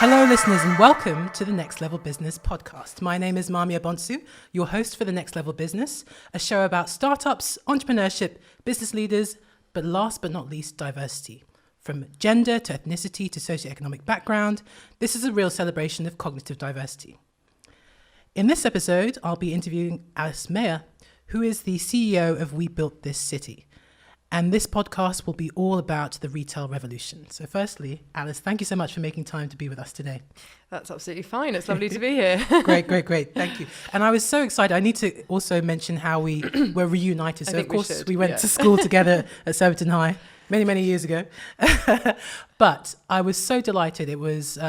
Hello, listeners, and welcome to the Next Level Business podcast. My name is Mami Abonsu, your host for the Next Level Business, a show about startups, entrepreneurship, business leaders, but last but not least, diversity. From gender to ethnicity to socioeconomic background, this is a real celebration of cognitive diversity. In this episode, I'll be interviewing Alice Mayer, who is the CEO of We Built This City. And this podcast will be all about the retail revolution. So firstly, Alice, thank you so much for making time to be with us today. That's absolutely fine. It's lovely to be here. Great. Thank you. And I was so excited. I need to also mention how we were reunited. So of course we went to school together at Surbiton High many years ago. But I was so delighted. It was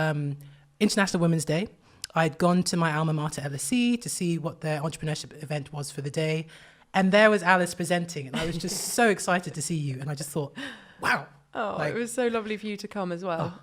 International Women's Day. I'd gone to my alma mater, LSE, to see what their entrepreneurship event was for the day. And there was Alice presenting, and I was just so excited to see you. And I just thought, wow. Oh, it was so lovely for you to come as well.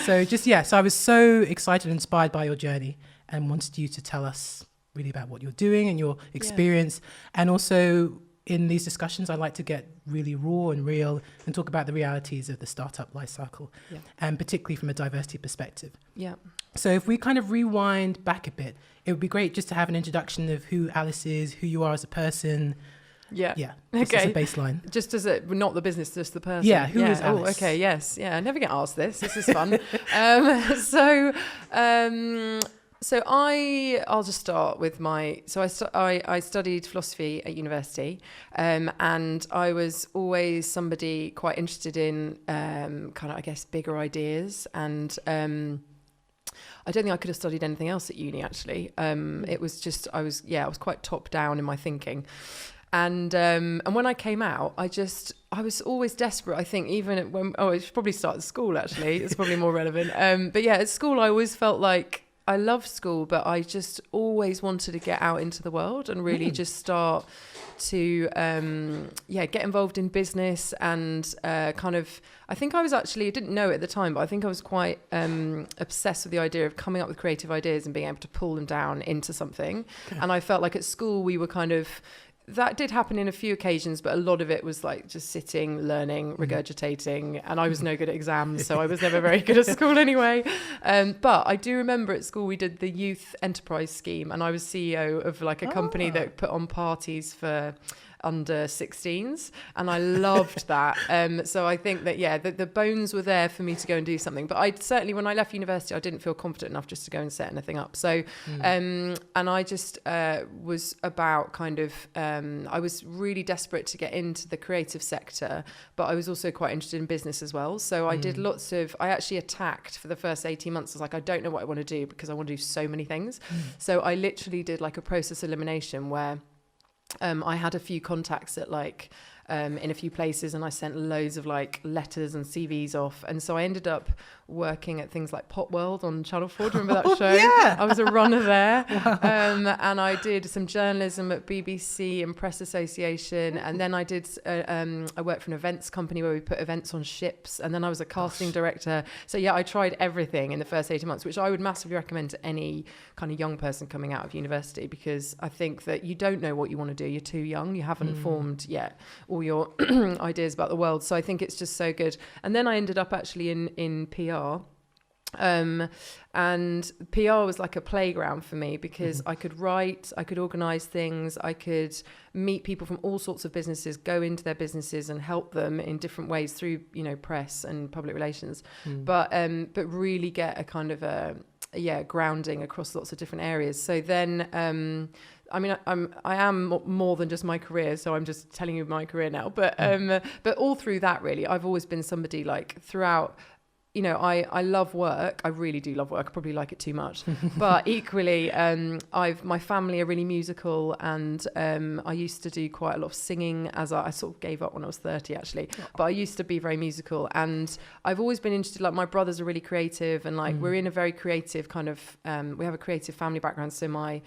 So I was so excited and inspired by your journey and wanted you to tell us really about what you're doing and your experience. Yeah. And also in these discussions, I like to get really raw and real and talk about the realities of the startup life cycle, and particularly from a diversity perspective. Yeah. So if we kind of rewind back a bit, it would be great just to have an introduction of who Alice is, who you are as a person. Yeah. Just as a baseline. Just as not the business, just the person. Yeah. Who is Alice? Oh, okay. Yes. Yeah. I never get asked this. This is fun. So I'll just start with I studied philosophy at university, and I was always somebody quite interested in kind of, I guess, bigger ideas, and I don't think I could have studied anything else at uni, actually. It was just, I was quite top down in my thinking. And when I came out, I was always desperate, I think, even I should probably start at school, actually. It's probably more relevant. But yeah, at school, I always felt like I loved school, but I just always wanted to get out into the world and really just start to get involved in business and I think I was actually, I didn't know it at the time, but I think I was quite obsessed with the idea of coming up with creative ideas and being able to pull them down into something. Okay. And I felt like at school we were that did happen in a few occasions, but a lot of it was like just sitting, learning, regurgitating, and I was no good at exams, so I was never very good at school anyway. But I do remember at school we did the youth enterprise scheme, and I was CEO of like a company that put on parties for under 16s, and I loved that. So I think that the bones were there for me to go and do something, but I certainly, when I left university, I didn't feel confident enough just to go and set anything up. So and I just was about I was really desperate to get into the creative sector, but I was also quite interested in business as well. So I did I actually attacked for the first 18 months. I was like, I don't know what I want to do because I want to do so many things. So I literally did like a process elimination where I had a few contacts at in a few places, and I sent loads of like letters and CVs off. And so I ended up working at things like Pop World on Channel 4. Do you remember that show? Yeah. I was a runner there. Wow. And I did some journalism at BBC and Press Association. And then I did, I worked for an events company where we put events on ships. And then I was a casting director. So yeah, I tried everything in the first 18 months, which I would massively recommend to any kind of young person coming out of university, because I think that you don't know what you want to do. You're too young. You haven't formed yet all your ideas about the world. So I think it's just so good. And then I ended up actually in PR. And PR was like a playground for me, because I could write, I could organize things, I could meet people from all sorts of businesses, go into their businesses and help them in different ways through, press and public relations, but really get a kind of grounding across lots of different areas. So then I am more than just my career, so I'm just telling you my career now, but all through that, really, I've always been somebody like throughout. I love work. I really do love work. I probably like it too much. But equally, my family are really musical, and I used to do quite a lot of singing as I sort of gave up when I was 30, actually. But I used to be very musical, and I've always been interested, like my brothers are really creative, and like we're in a very creative kind of, we have a creative family background. So my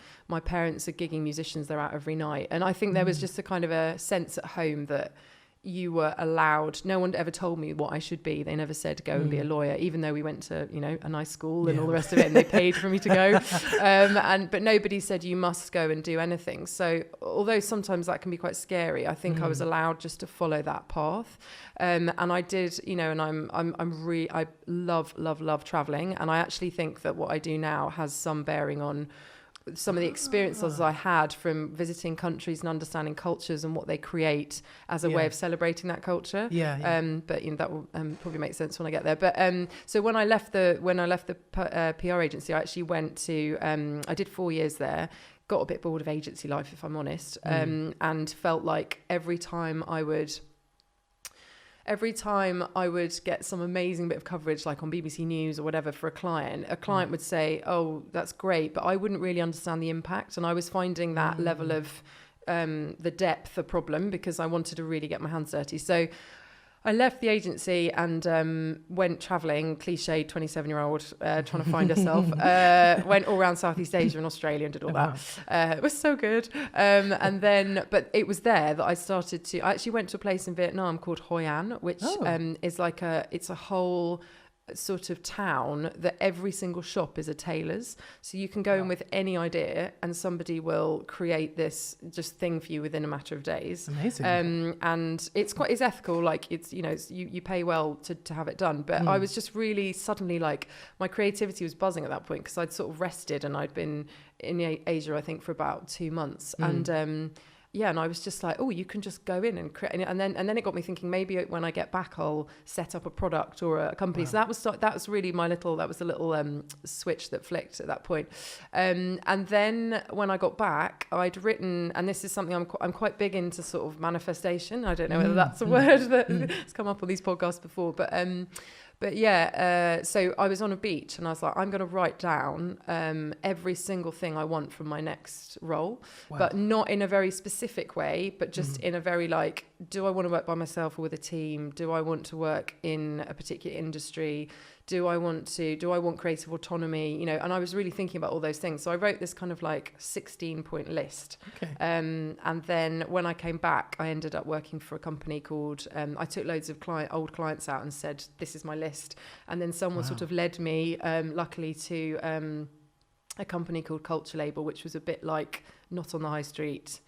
parents are gigging musicians. They're out every night. And I think there was just a kind of a sense at home that you were allowed, no one ever told me what I should be. They never said go and be a lawyer, even though we went to, you know, a nice school and all the rest of it, and they paid for me to go. But nobody said you must go and do anything. So although sometimes that can be quite scary, I think I was allowed just to follow that path. And I did, you know, and I love traveling. And I actually think that what I do now has some bearing on some of the experiences I had from visiting countries and understanding cultures and what they create as a way of celebrating that culture. But you know, that will probably make sense when I get there. But so when I left the PR agency, I actually went to I did 4 years there. Got a bit bored of agency life, if I'm honest, and felt like every time I would get some amazing bit of coverage, like on BBC News or whatever, for a client would say, oh, that's great, but I wouldn't really understand the impact. And I was finding that level of the depth a problem, because I wanted to really get my hands dirty. So I left the agency and went travelling, cliched 27-year-old, trying to find herself. Went all around Southeast Asia and Australia and did all that. It was so good. But it was there that I started to, I actually went to a place in Vietnam called Hoi An, which is like it's a whole sort of town that every single shop is a tailor's. So you can go in with any idea and somebody will create this just thing for you within a matter of days. Amazing. And it's ethical, like it's, you know, you pay well to have it done. But I was just really suddenly, like, my creativity was buzzing at that point, because I'd sort of rested and I'd been in Asia, I think, for about 2 months. And I was just like, oh, you can just go in and create, and then it got me thinking, maybe when I get back, I'll set up a product or a company. So that was really that was a little switch that flicked at that point. And then when I got back, I'd written, and this is something I'm quite big into, sort of manifestation. I don't know whether that's a word that's come up on these podcasts before, so I was on a beach and I was like, I'm going to write down every single thing I want from my next role, but not in a very specific way, but just in a very, like, do I want to work by myself or with a team? Do I want to work in a particular industry? Do I want creative autonomy? You know, and I was really thinking about all those things. So I wrote this kind of like 16-point list. Okay. And then when I came back, I ended up working for a company called, I took loads of old clients out and said, this is my list. And then someone sort of led me, luckily, to a company called Culture Label, which was a bit like, not on the high street,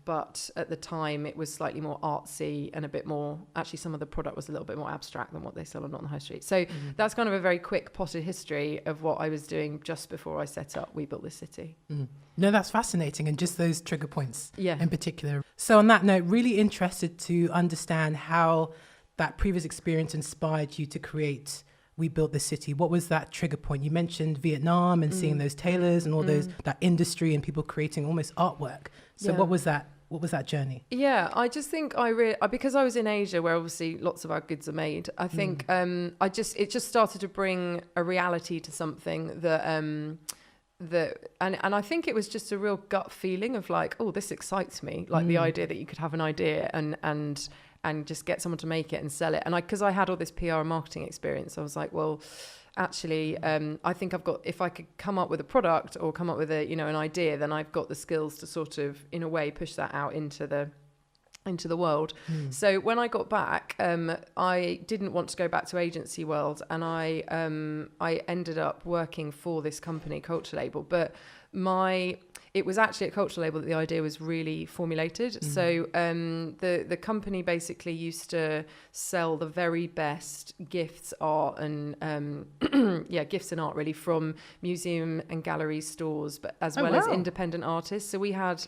but at the time it was slightly more artsy and a bit more, actually some of the product was a little bit more abstract than what they sell on Not on the High Street. So that's kind of a very quick potted history of what I was doing just before I set up We Built This City. No, that's fascinating, and just those trigger points in particular. So on that note, really interested to understand how that previous experience inspired you to create We Built This City. What was that trigger point? You mentioned Vietnam and seeing those tailors and all that industry and people creating almost artwork. So what was that journey? Yeah, I just think because I was in Asia, where obviously lots of our goods are made, I think it just started to bring a reality to something that and I think it was just a real gut feeling of like, oh, this excites me, like the idea that you could have an idea and just get someone to make it and sell it. And because I had all this PR and marketing experience, I was like, well, actually, I think if I could come up with a product or come up with an idea, then I've got the skills to sort of, in a way, push that out into the world. So when I got back, I didn't want to go back to agency world, and I ended up working for this company, Culture Label. But it was actually at Culture Label that the idea was really formulated. So the company basically used to sell the very best gifts, art and gifts and art really, from museum and gallery stores, but as well as independent artists. So we had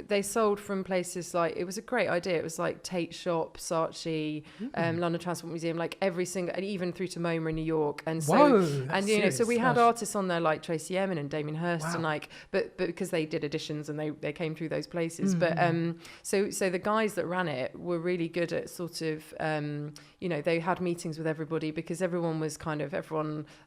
they sold from places like, it was a great idea. It was like Tate Shop, Saatchi, London Transport Museum, like every single, and even through to MoMA in New York. And so, so we had artists on there like Tracy Emin and Damien Hirst, and like, but because they did editions and they came through those places. But so the guys that ran it were really good at sort of, they had meetings with everybody, because everyone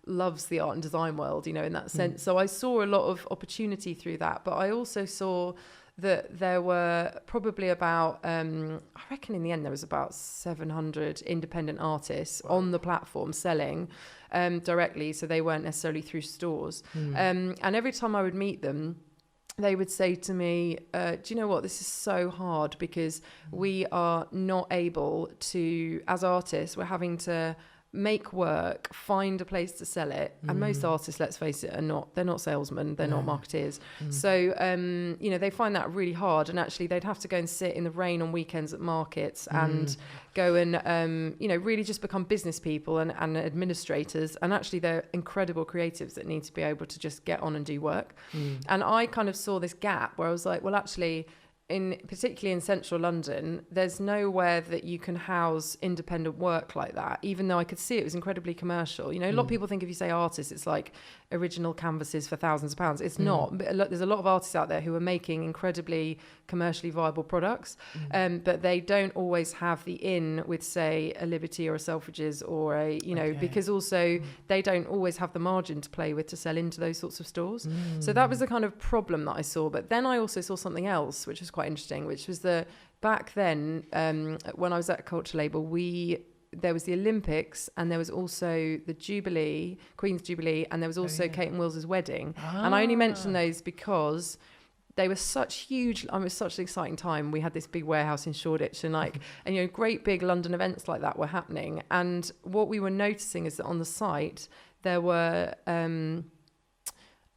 loves the art and design world, in that sense. So I saw a lot of opportunity through that, but I also saw that there were probably about, I reckon in the end there was about 700 independent artists on the platform selling directly, so they weren't necessarily through stores. And every time I would meet them, they would say to me, do you know what, this is so hard because we are not able to, as artists, we're having to make work, find a place to sell it. And most artists, let's face it, they're not salesmen, they're not marketeers. So, you know, they find that really hard, and actually they'd have to go and sit in the rain on weekends at markets and go and, you know, really just become business people and administrators. And actually they're incredible creatives that need to be able to just get on and do work. And I kind of saw this gap where I was like, well, actually, particularly in central London, there's nowhere that you can house independent work like that, even though I could see it was incredibly commercial. You know, a lot of people think if you say artists, it's like original canvases for thousands of pounds. It's not. But there's a lot of artists out there who are making incredibly commercially viable products, but they don't always have the in with, say, a Liberty or a Selfridges or a, you know, because also they don't always have the margin to play with to sell into those sorts of stores. So that was the kind of problem that I saw. But then I also saw something else, which was quite interesting, which was that back then, when I was at a culture label, there was the Olympics, and there was also the Jubilee, Queen's Jubilee, and there was also Kate and Wills's wedding. And I only mention those because they were such huge, it was such an exciting time. We had this big warehouse in Shoreditch, and and, you know, great big London events like that were happening. And what we were noticing is that on the site, there were,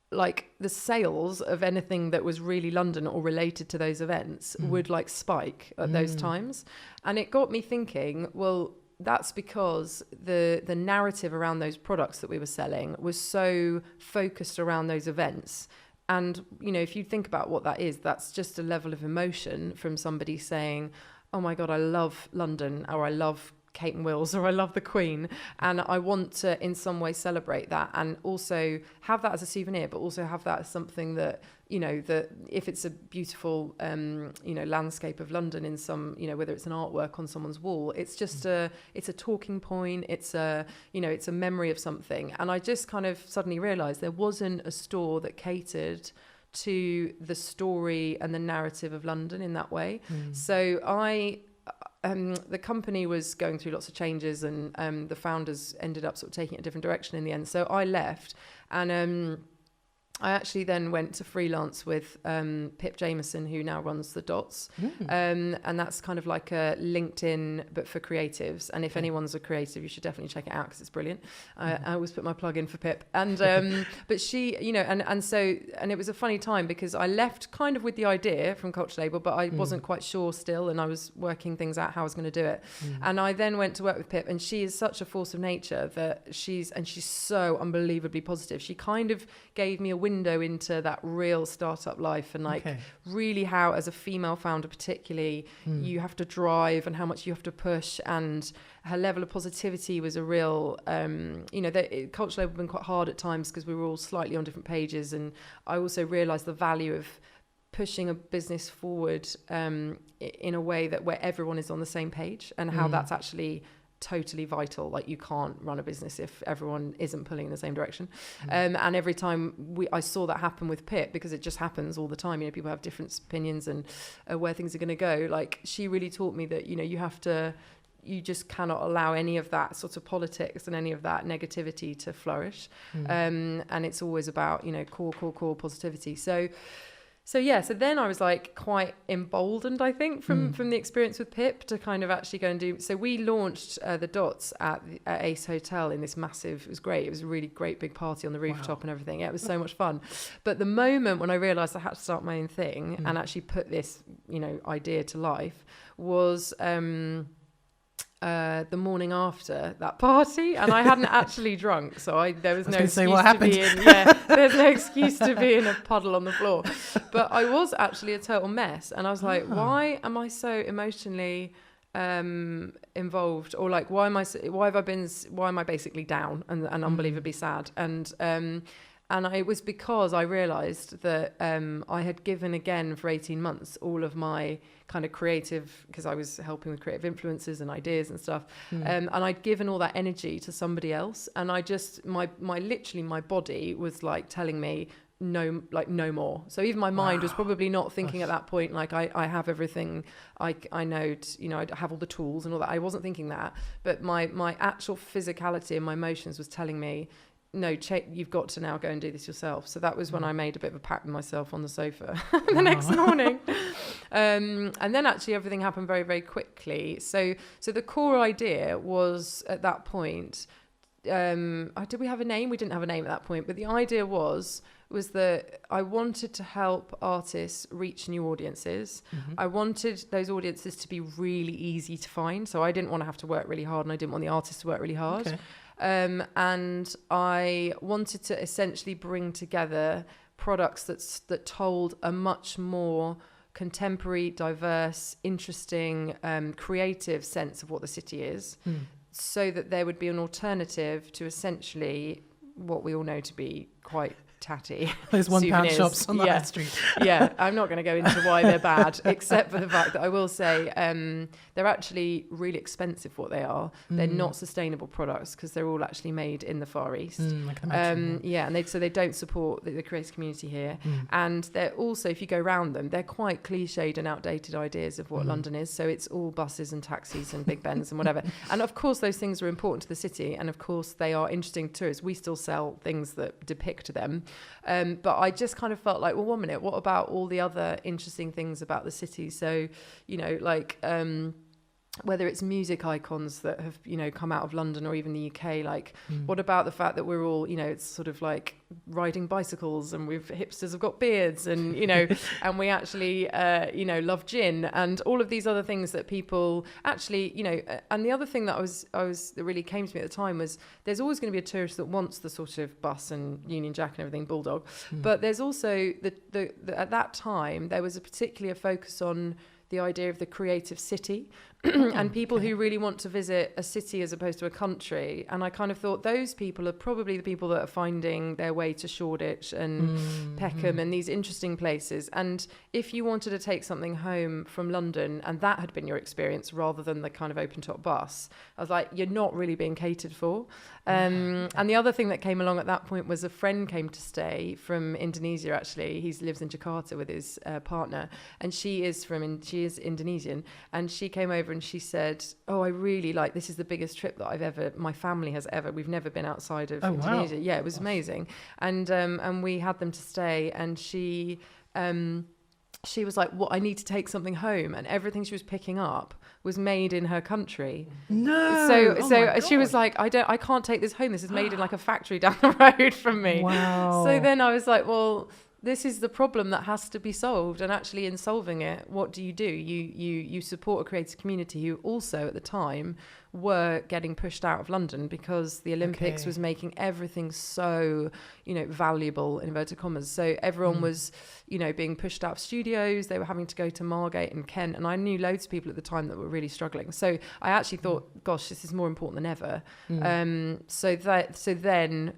like the sales of anything that was really London or related to those events would like spike at those times. And it got me thinking, well, that's because the narrative around those products that we were selling was so focused around those events. And, you know, if you think about what that is, that's just a level of emotion from somebody saying, oh my God, I love London, or I love Kate and Wills, or I love the Queen, and I want to in some way celebrate that, and also have that as a souvenir, but also have that as something that, you know, that if it's a beautiful you know, landscape of London in some, you know, whether it's an artwork on someone's wall, it's just it's a talking point, it's a, you know, it's a memory of something. And I just kind of suddenly realized there wasn't a store that catered to the story and the narrative of London in that way. So the company was going through lots of changes, and the founders ended up sort of taking it a different direction in the end. So I left, and I actually then went to freelance with Pip Jameson, who now runs the Dots. And that's kind of like a LinkedIn, but for creatives. And if anyone's a creative, you should definitely check it out because it's brilliant. I always put my plug in for Pip. And but she, you know, and it was a funny time because I left kind of with the idea from Culture Label, but I wasn't quite sure still. And I was working things out how I was going to do it. And I then went to work with Pip, and she is such a force of nature that she's so unbelievably positive. She kind of gave me a window into that real startup life, and like really how, as a female founder particularly, you have to drive and how much you have to push. And her level of positivity was a real, you know, Culture Label had been quite hard at times because we were all slightly on different pages. And I also realised the value of pushing a business forward in a way that where everyone is on the same page, and how that's actually totally vital. Like, you can't run a business if everyone isn't pulling in the same direction. And every time I saw that happen with Pip, because it just happens all the time, you know, people have different opinions and where things are going to go. Like, she really taught me that, you know, you just cannot allow any of that sort of politics and any of that negativity to flourish. And it's always about, you know, core positivity. So then I was like quite emboldened, I think, from the experience with Pip to kind of actually go and do. So we launched the Dots at Ace Hotel in this massive, it was great. It was a really great big party on the rooftop and everything. Yeah, it was so much fun. But the moment when I realised I had to start my own thing and actually put this, you know, idea to life was the morning after that party, and I hadn't actually drunk, so there was no excuse to be in. Yeah, there's no excuse to be in a puddle on the floor. But I was actually a total mess, and I was like, why am I so emotionally involved, or like why am I basically down and unbelievably sad? And it was because I realised that I had given again for 18 months all of my kind of creative, because I was helping with creative influences and ideas and stuff. And I'd given all that energy to somebody else. And I just, my body was like telling me, no more. So even my mind was probably not thinking at that point, like I have everything, I know, you know, I have all the tools and all that. I wasn't thinking that, but my actual physicality and my emotions was telling me, no, you've got to now go and do this yourself. So that was when I made a bit of a pact with myself on the sofa the next morning. And then actually everything happened very, very quickly. So the core idea was at that point, did we have a name? We didn't have a name at that point, but the idea was that I wanted to help artists reach new audiences. I wanted those audiences to be really easy to find. So I didn't want to have to work really hard, and I didn't want the artists to work really hard. Okay. And I wanted to essentially bring together products that told a much more contemporary, diverse, interesting, creative sense of what the city is, so that there would be an alternative to essentially what we all know to be quite tatty. Those £1 shops on the high street. Yeah, I'm not going to go into why they're bad, except for the fact that I will say they're actually really expensive for what they are. They're not sustainable products because they're all actually made in the Far East. I can imagine. And they don't support the creative community here. And they're also, if you go around them, they're quite cliched and outdated ideas of what London is. So it's all buses and taxis and Big Bens and whatever. And of course, those things are important to the city. And of course, they are interesting to tourists. We still sell things that depict them. But I just kind of felt like, well, 1 minute, what about all the other interesting things about the city? So, like whether it's music icons that have, come out of London or even the UK, like what about the fact that we're all, it's sort of like riding bicycles and hipsters have got beards and, and we actually, love gin and all of these other things that people actually, and the other thing that that really came to me at the time was there's always going to be a tourist that wants the sort of bus and Union Jack and everything, Bulldog. But there's also the at that time, there was a particular focus on the idea of the creative city and people who really want to visit a city as opposed to a country. And I kind of thought those people are probably the people that are finding their way to Shoreditch and Peckham and these interesting places. And if you wanted to take something home from London and that had been your experience rather than the kind of open top bus, I was like, you're not really being catered for. And the other thing that came along at that point was a friend came to stay from Indonesia, actually. He lives in Jakarta with his partner, and she is Indonesian. And she came over and she said, oh, I really like, this is the biggest trip that my family has ever, we've never been outside of Indonesia. Wow. Yeah, it was amazing. And we had them to stay, and she was like, I need to take something home. And everything she was picking up was made in her country. No. So she was like, I can't take this home. This is made in like a factory down the road from me. Wow. So then I was like, well, this is the problem that has to be solved. And actually in solving it, what do? You support a creative community who also at the time were getting pushed out of London because the Olympics was making everything so, valuable, in inverted commas. So everyone was, being pushed out of studios. They were having to go to Margate and Kent. And I knew loads of people at the time that were really struggling. So I actually thought, gosh, this is more important than ever. So then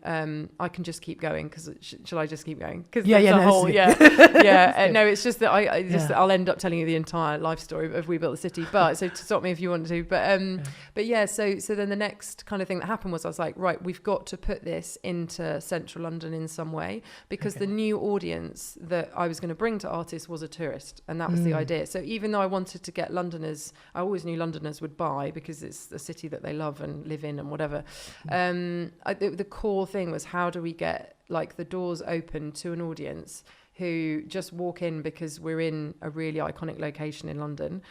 I can just keep going because shall I just keep going? Because no, it's just that I'll end up telling you the entire life story of We Built the City. But so to stop me if you want to. But yeah, so then the next kind of thing that happened was I was like, right, we've got to put this into central London in some way because the new audience that I was going to bring to artists was a tourist, and that was the idea. So even though I wanted to get Londoners, I always knew Londoners would buy because it's a city that they love and live in and whatever. The core thing was how do we get like the doors open to an audience who just walk in because we're in a really iconic location in London,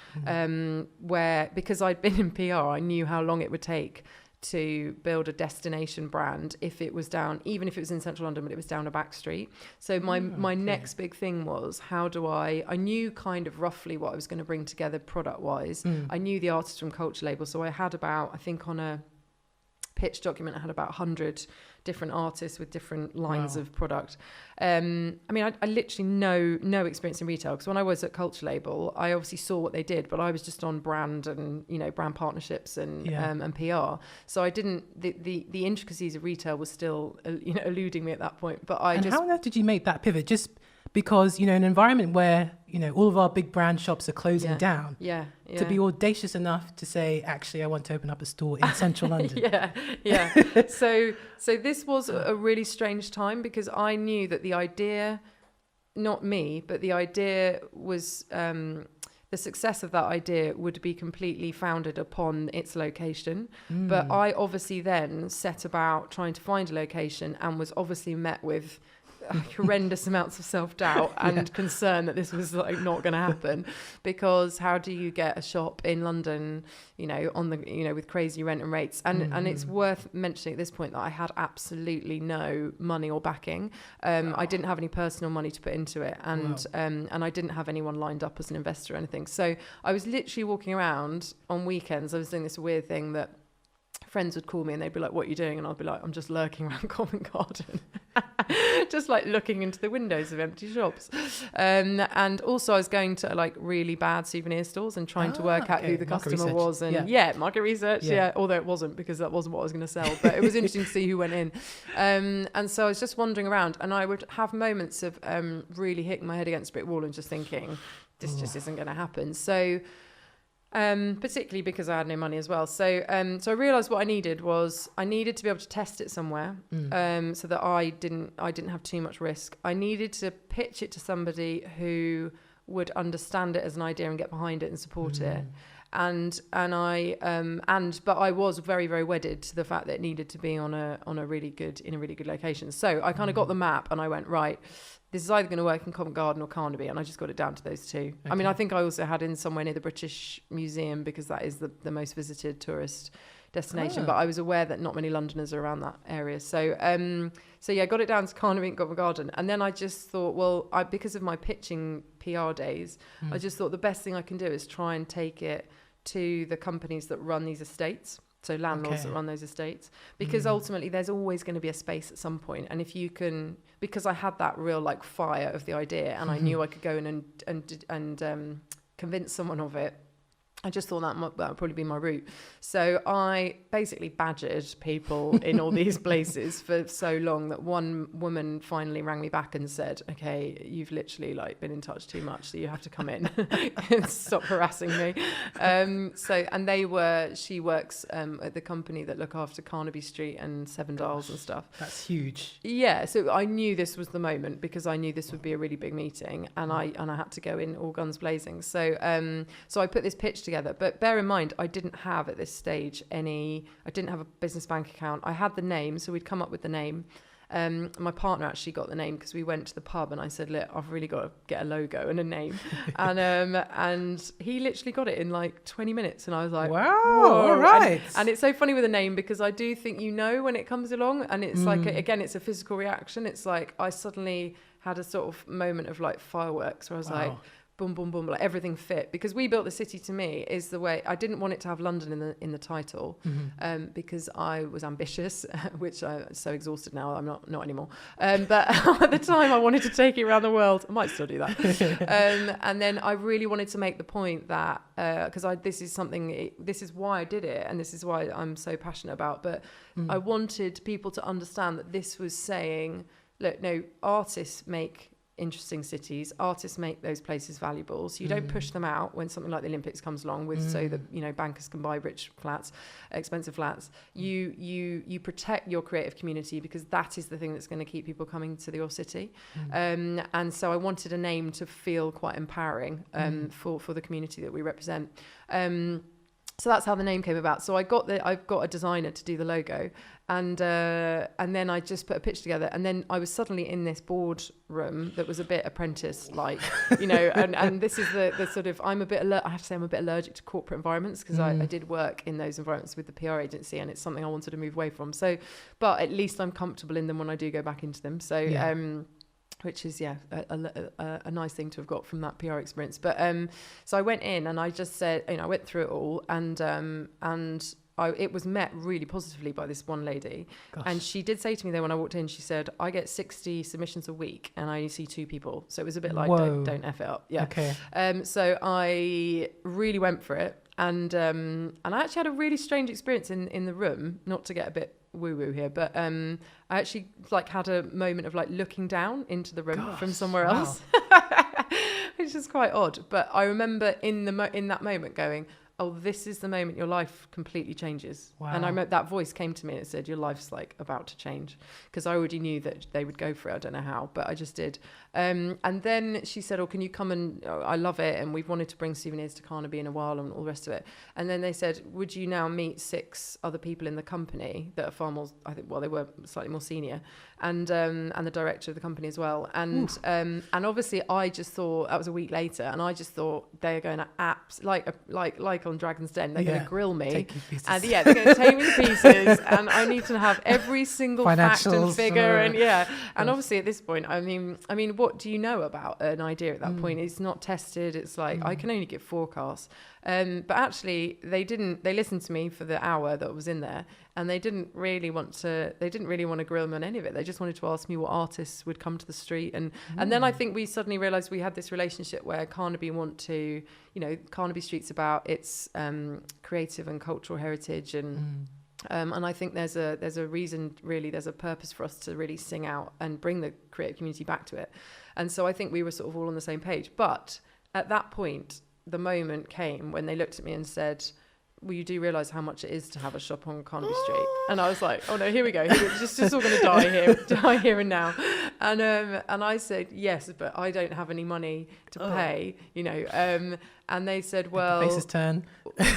where, because I'd been in PR, I knew how long it would take to build a destination brand if it was down, even if it was in central London, but it was down a back street. So my next big thing was I knew kind of roughly what I was going to bring together product wise. I knew the artist from Culture Label. So I had about, I think on a pitch document, I had about 100 different artists with different lines of product. I mean, I literally no experience in retail because when I was at Culture Label, I obviously saw what they did, but I was just on brand and brand partnerships and PR. So I didn't the intricacies of retail was still eluding me at that point. But how on earth did you make that pivot? Just because in an environment where all of our big brand shops are closing down, to be audacious enough to say, actually, I want to open up a store in central London. So this was a really strange time because I knew that the idea, not me, but the idea was the success of that idea would be completely founded upon its location. But I obviously then set about trying to find a location and was obviously met with horrendous amounts of self-doubt and concern that this was like not going to happen, because how do you get a shop in London, on the, with crazy rent and rates? And it's worth mentioning at this point that I had absolutely no money or backing. I didn't have any personal money to put into it, and I didn't have anyone lined up as an investor or anything. So I was literally walking around on weekends. I was doing this weird thing that friends would call me and they'd be like, "What are you doing?" And I'd be like, "I'm just lurking around Covent Garden." Just like looking into the windows of empty shops. And also I was going to like really bad souvenir stores and trying to work out who the customer was. And market research. Although it wasn't, because that wasn't what I was going to sell, but it was interesting to see who went in. And so I was just wandering around, and I would have moments of really hitting my head against a brick wall and just thinking, this just isn't going to happen. So particularly because I had no money as well. So I realised what I needed to be able to test it somewhere, so that I didn't have too much risk. I needed to pitch it to somebody who would understand it as an idea and get behind it and support it. But I was very, very wedded to the fact that it needed to be in a really good location. So I kind of got the map and I went, right, this is either going to work in Covent Garden or Carnaby, and I just got it down to those two. Okay. I mean, I think I also had in somewhere near the British Museum, because that is the most visited tourist destination. But I was aware that not many Londoners are around that area. So got it down to Carnaby and Covent Garden. And then I just thought, because of my pitching PR days, I just thought the best thing I can do is try and take it to the companies that run these estates. So landlords that run those estates, because ultimately there's always going to be a space at some point. And if you can, because I had that real like fire of the idea, and I knew I could go in and convince someone of it, I just thought that would probably be my route. So I basically badgered people in all these places for so long that one woman finally rang me back and said, "Okay, you've literally like been in touch too much, so you have to come in and stop harassing me." She works at the company that look after Carnaby Street and Seven Dials and stuff. That's huge. Yeah, so I knew this was the moment, because I knew this would be a really big meeting, and I had to go in all guns blazing. So I put this pitch together, but bear in mind, I didn't have at this stage I didn't have a business bank account. I had the name, so we'd come up with the name. My partner actually got the name because we went to the pub and I said, "Look, I've really got to get a logo and a name." And he literally got it in like 20 minutes. And I was like, wow, all right. And it's so funny with a name, because I do think when it comes along, and it's like, again, it's a physical reaction. It's like I suddenly had a sort of moment of like fireworks where I was like, boom, boom, boom, like everything fit. Because We Built the City, to me, is the way. I didn't want it to have London in the title, because I was ambitious, which I'm so exhausted now, I'm not anymore. But at the time, I wanted to take it around the world. I might still do that. And then I really wanted to make the point that, because this is why I did it, and this is why I'm so passionate about. But I wanted people to understand that this was saying, look, no, artists make interesting cities, artists make those places valuable, so you don't push them out when something like the Olympics comes along so that bankers can buy rich flats, expensive flats. You protect your creative community, because that is the thing that's going to keep people coming to your city. And so I wanted a name to feel quite empowering for the community that we represent. So that's how the name came about. So I got a designer to do the logo, and then I just put a pitch together, and then I was suddenly in this boardroom that was a bit apprentice-like, and this is the sort of, I have to say I'm a bit allergic to corporate environments, because I did work in those environments with the PR agency, and it's something I wanted to move away from. So, but at least I'm comfortable in them when I do go back into them. So, which is a nice thing to have got from that PR experience. But so I went in and I just said, I went through it all, and it was met really positively by this one lady. Gosh. And she did say to me, though, when I walked in, she said, "I get 60 submissions a week and I only see 2 people." So it was a bit like, don't F it up. Yeah. Okay. So I really went for it, and I actually had a really strange experience in the room. Not to get a bit woo-woo here, but I actually like had a moment of like looking down into the room from somewhere else, which is quite odd. But I remember in that moment going, oh, this is the moment your life completely changes. Wow. And I remember that voice came to me and it said, your life's like about to change. Because I already knew that they would go for it. I don't know how, but I just did. And then she said, oh, can you come and, I love it. And we've wanted to bring souvenirs to Carnaby in a while and all the rest of it. And then they said, would you now meet 6 other people in the company that are far more, I think, well, they were slightly more senior, and the director of the company as well. And obviously I just thought, that was a week later, and I just thought they're going to like on Dragon's Den, they're going to grill me. And they're going to take me to pieces, and I need to have every single fact and figure. And obviously at this point, I mean, what do you know about an idea at that point? It's not tested. It's like, I can only give forecasts. But actually they listened to me for the hour that I was in there, and they didn't really want to grill me on any of it. They just wanted to ask me what artists would come to the street. And then I think we suddenly realized we had this relationship where Carnaby want to, Carnaby Street's about its creative and cultural heritage, and I think there's a reason, really, there's a purpose for us to really sing out and bring the creative community back to it. And so I think we were sort of all on the same page. But at that point, the moment came when they looked at me and said, well, you do realise how much it is to have a shop on Carnaby Street. And I was like, oh no, here we go. It's just all going to die here and now. And I said, yes, but I don't have any money to pay, and they said, well, the faces turn.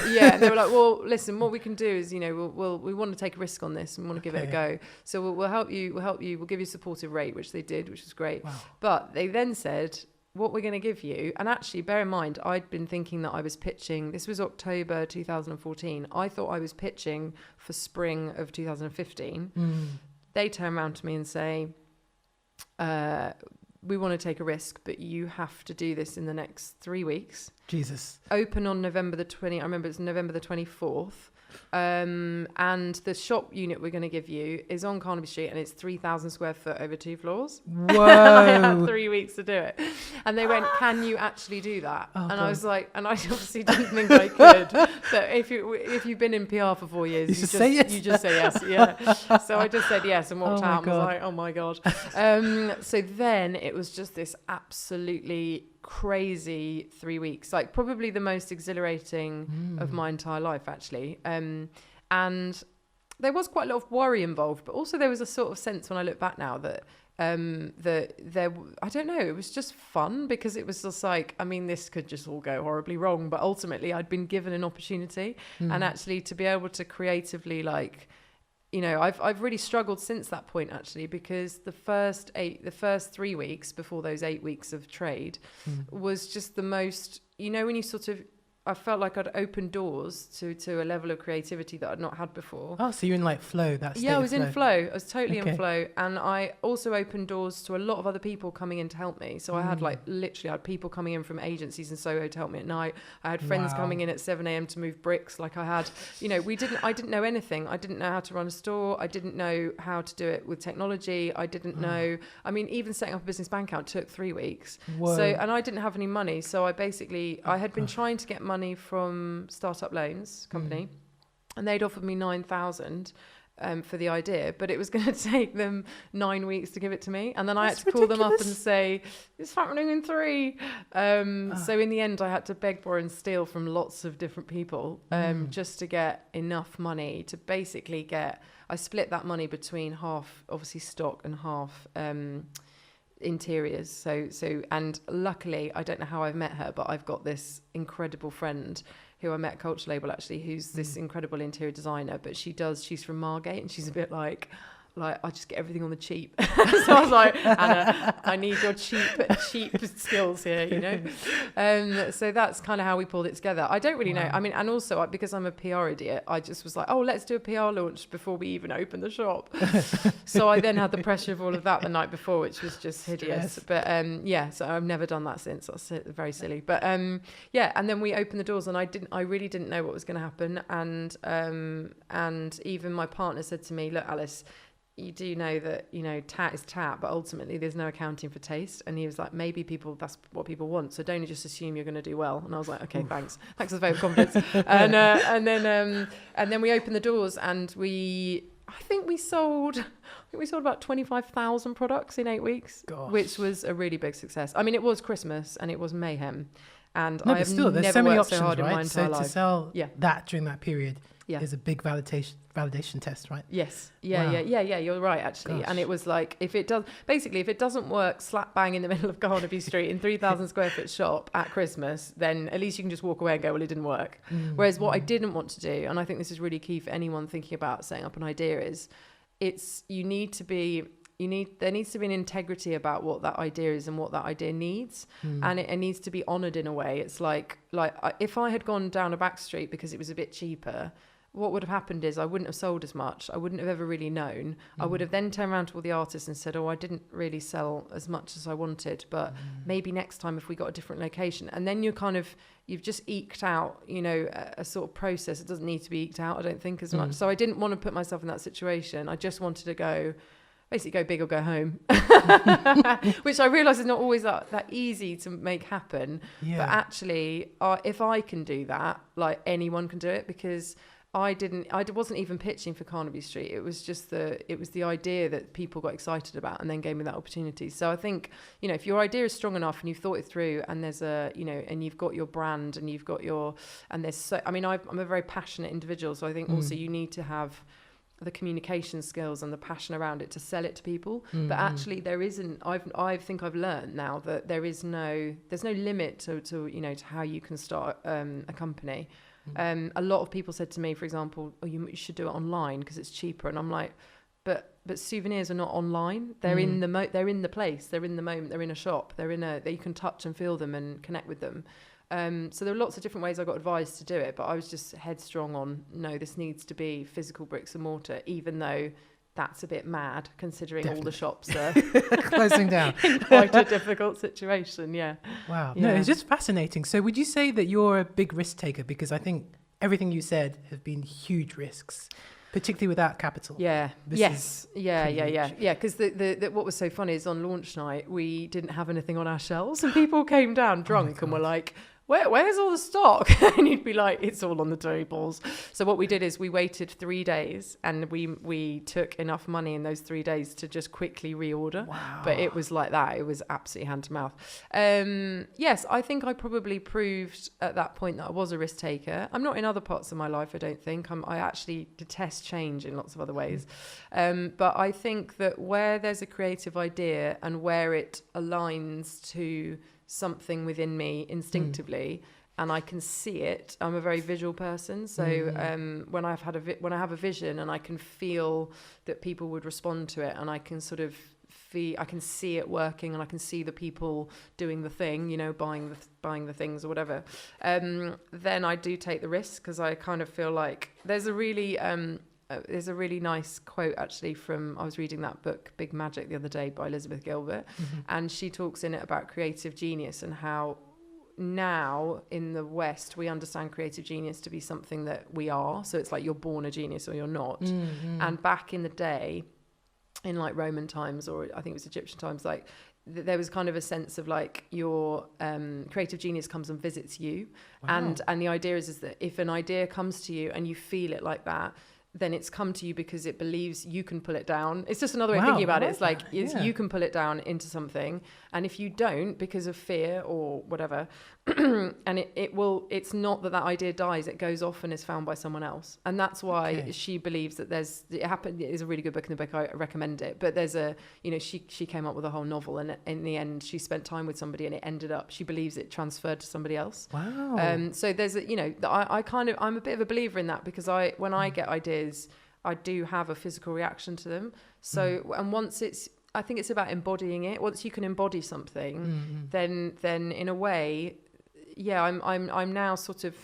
Yeah. And they were like, well, listen, what we can do is, we want to take a risk on this and want to give it a go. So we'll help you. We'll give you a supportive rate, which they did, which was great. Wow. But they then said, what we're going to give you, and actually bear in mind, I'd been thinking that I was pitching, this was October 2014, I thought I was pitching for spring of 2015. They turn around to me and say, we want to take a risk, but you have to do this in the next 3 weeks. Jesus. Open on November the 20th, I remember it's November the 24th. And the shop unit we're going to give you is on Carnaby Street, and it's 3,000 square foot over 2 floors. Whoa. I had 3 weeks to do it. And they went, can you actually do that? Oh, and God. I was like, and I obviously didn't think I could. But if you've been in PR for 4 years, you just say yes. Yeah. So I just said yes and walked out and was like, oh my God. So then it was just this absolutely crazy 3 weeks, like probably the most exhilarating of my entire life, actually. And there was quite a lot of worry involved, but also there was a sort of sense when I look back now that I don't know, it was just fun, because it was just like, I mean, this could just all go horribly wrong, but ultimately I'd been given an opportunity, and actually to be able to creatively, like, I've really struggled since that point, actually, because the first 3 weeks before those 8 weeks of trade was just the most, when you sort of, I felt like I'd opened doors to a level of creativity that I'd not had before. Oh, so you're in like flow, I was in flow. I was totally in flow. And I also opened doors to a lot of other people coming in to help me. So I had literally I had people coming in from agencies in Soho to help me at night. I had friends coming in at 7 a.m. to move bricks. Like I had, I didn't know anything. I didn't know how to run a store. I didn't know how to do it with technology. I didn't know, even setting up a business bank account took 3 weeks. Whoa. So, and I didn't have any money. So I had been trying to get money from Startup Loans Company, and they'd offered me 9,000 for the idea, but it was going to take them 9 weeks to give it to me, and then I had to call them up and say it's happening in 3. So in the end I had to beg, borrow and steal from lots of different people just to get enough money to basically I split that money between half obviously stock and half interiors. So and luckily, I don't know how I've met her, but I've got this incredible friend who I met at Culture Label, actually, who's this incredible interior designer, but she's from Margate, and she's a bit like I just get everything on the cheap. So I was like, Anna, I need your cheap skills here, So that's kind of how we pulled it together. I don't really know. I mean, and also because I'm a PR idiot, I just was like, oh, let's do a PR launch before we even open the shop. So I then had the pressure of all of that the night before, which was just hideous. But so I've never done that since. That's very silly. But and then we opened the doors, and I really didn't know what was going to happen. And even my partner said to me, look, Alice, you do know that, tat is tat, but ultimately there's no accounting for taste. And he was like, maybe that's what people want. So don't just assume you're going to do well. And I was like, okay, thanks for the vote of confidence. And then we opened the doors, and I think we sold about 25,000 products in 8 weeks, which was a really big success. I mean, it was Christmas and it was mayhem. And No, I but have still, there's never so many worked options, so hard in my right? entire So to life. sell Yeah. that during that period Yeah. is a big validation test, right? Yes. Wow. Yeah. You're right, actually. Gosh. And it was like, if it doesn't work slap bang in the middle of Carnaby Street in 3,000 square foot shop at Christmas, then at least you can just walk away and go, well, it didn't work. Whereas what I didn't want to do, and I think this is really key for anyone thinking about setting up an idea, is there needs to be an integrity about what that idea is and what that idea needs. And it needs to be honoured in a way. It's like if I had gone down a back street because it was a bit cheaper, what would have happened is I wouldn't have sold as much. I wouldn't have ever really known. I would have then turned around to all the artists and said, oh, I didn't really sell as much as I wanted, but maybe next time if we got a different location. And then you've just eked out, a sort of process. It doesn't need to be eked out, I don't think, as much. So I didn't want to put myself in that situation. I just wanted to basically go big or go home, which I realise is not always that easy to make happen. Yeah. But actually, if I can do that, like anyone can do it, because I wasn't even pitching for Carnaby Street. It was just the idea that people got excited about and then gave me that opportunity. So I think, if your idea is strong enough and you've thought it through and there's and you've got your brand and you've got I'm a very passionate individual. So I think also you need to have the communication skills and the passion around it to sell it to people. But actually I think I've learned now that there's no limit to how you can start a company. A lot of people said to me, for example, you should do it online because it's cheaper. And I'm like, but souvenirs are not online. They're in they're in the place. They're in the moment. They're in a shop. That you can touch and feel them and connect with them. So there are lots of different ways I got advised to do it, but I was just headstrong on, no, this needs to be physical bricks and mortar, even though that's a bit mad considering all the shops are closing down. in quite a difficult situation. Yeah. Wow. Yeah. No, it's just fascinating. So would you say that you're a big risk taker? Because I think everything you said have been huge risks, particularly without capital. Yeah. Yes. Yeah. Because what was so funny is on launch night, we didn't have anything on our shelves and people came down drunk and were like, where's all the stock? And you'd be like, it's all on the tables. So what we did is we waited 3 days and we took enough money in those 3 days to just quickly reorder. Wow. But it was like that. It was absolutely hand to mouth. Yes, I think I probably proved at that point that I was a risk taker. I'm not in other parts of my life, I don't think. I actually detest change in lots of other ways. But I think that where there's a creative idea and where it aligns to something within me instinctively and I can see it, I'm a very visual person, so when I have a vision and I can feel that people would respond to it and I can sort of I can see it working and I can see the people doing the thing, buying the things or whatever, then I do take the risk, because I kind of feel like there's a really nice quote actually from, I was reading that book Big Magic the other day by Elizabeth Gilbert, and she talks in it about creative genius and how now in the West we understand creative genius to be something that we are, so it's like you're born a genius or you're not. And back in the day, in like Roman times, or I think it was Egyptian times, like there was kind of a sense of like your creative genius comes and visits you. Wow. And the idea is that if an idea comes to you and you feel it like that, then it's come to you because it believes you can pull it down. It's just another way of thinking about it. It's like you can pull it down into something, and if you don't, because of fear or whatever, and it's not that idea dies, it goes off and is found by someone else. And that's why she believes that it is a really good book in the book, I recommend it, but there's she came up with a whole novel, and in the end she spent time with somebody and it ended up, she believes it transferred to somebody else. Wow. So there's I'm a bit of a believer in that, because when I get ideas, I do have a physical reaction to them. So and once I think it's about embodying it. Once you can embody something, then in a way, I'm now sort of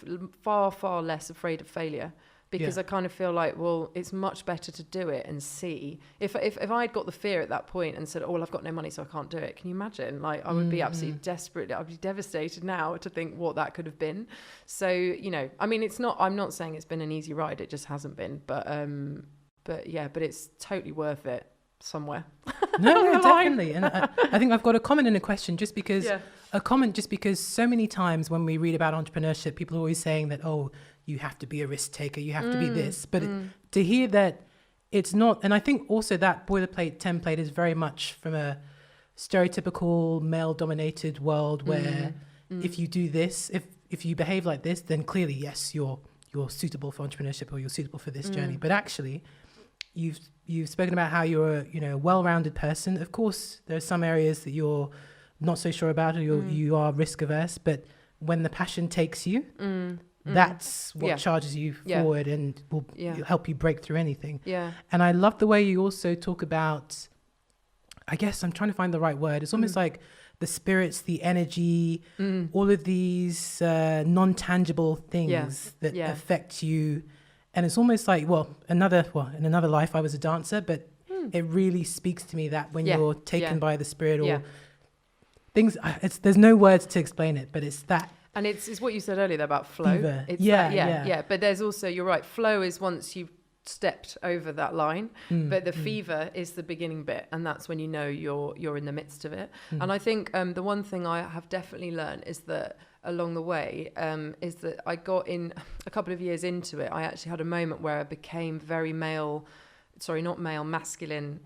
far less afraid of failure, because I kind of feel like, well, it's much better to do it and see. If I'd got the fear at that point and said, oh, well, I've got no money, so I can't do it. Can you imagine? Like, I would be absolutely desperate. I'd be devastated now to think what that could have been. So, I mean, I'm not saying it's been an easy ride. It just hasn't been. But it's totally worth it somewhere. No, definitely. And I think I've got a comment and a question, just because so many times when we read about entrepreneurship, people are always saying that, oh, you have to be a risk taker, you have to be this. But to hear that it's not, and I think also that boilerplate template is very much from a stereotypical male-dominated world where if you do this, if you behave like this, then clearly, yes, you're suitable for entrepreneurship or you're suitable for this journey. But actually, you've spoken about how you're a well-rounded person. Of course, there are some areas that you're not so sure about, or you are risk averse. But when the passion takes you, that's what charges you forward and will help you break through anything. Yeah. And I love the way you also talk about, I guess I'm trying to find the right word. It's almost like the spirits, the energy, all of these non-tangible things that affect you. And it's almost like, in another life I was a dancer, but it really speaks to me that when you're taken by the spirit or things, there's no words to explain it, but it's that. And it's what you said earlier about flow. Fever. It's But there's also, you're right, flow is once you've stepped over that line, but the fever is the beginning bit, and that's when you're in the midst of it. And I think the one thing I have definitely learned is that along the way is that I got in a couple of years into it, I actually had a moment where I became very masculine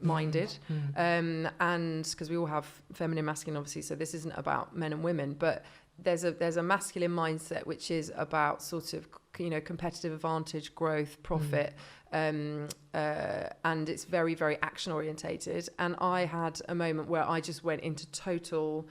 minded, and because we all have feminine, masculine, obviously, so this isn't about men and women, but there's a masculine mindset which is about sort of competitive advantage, growth, profit, and it's very, very action orientated. And I had a moment where I just went into total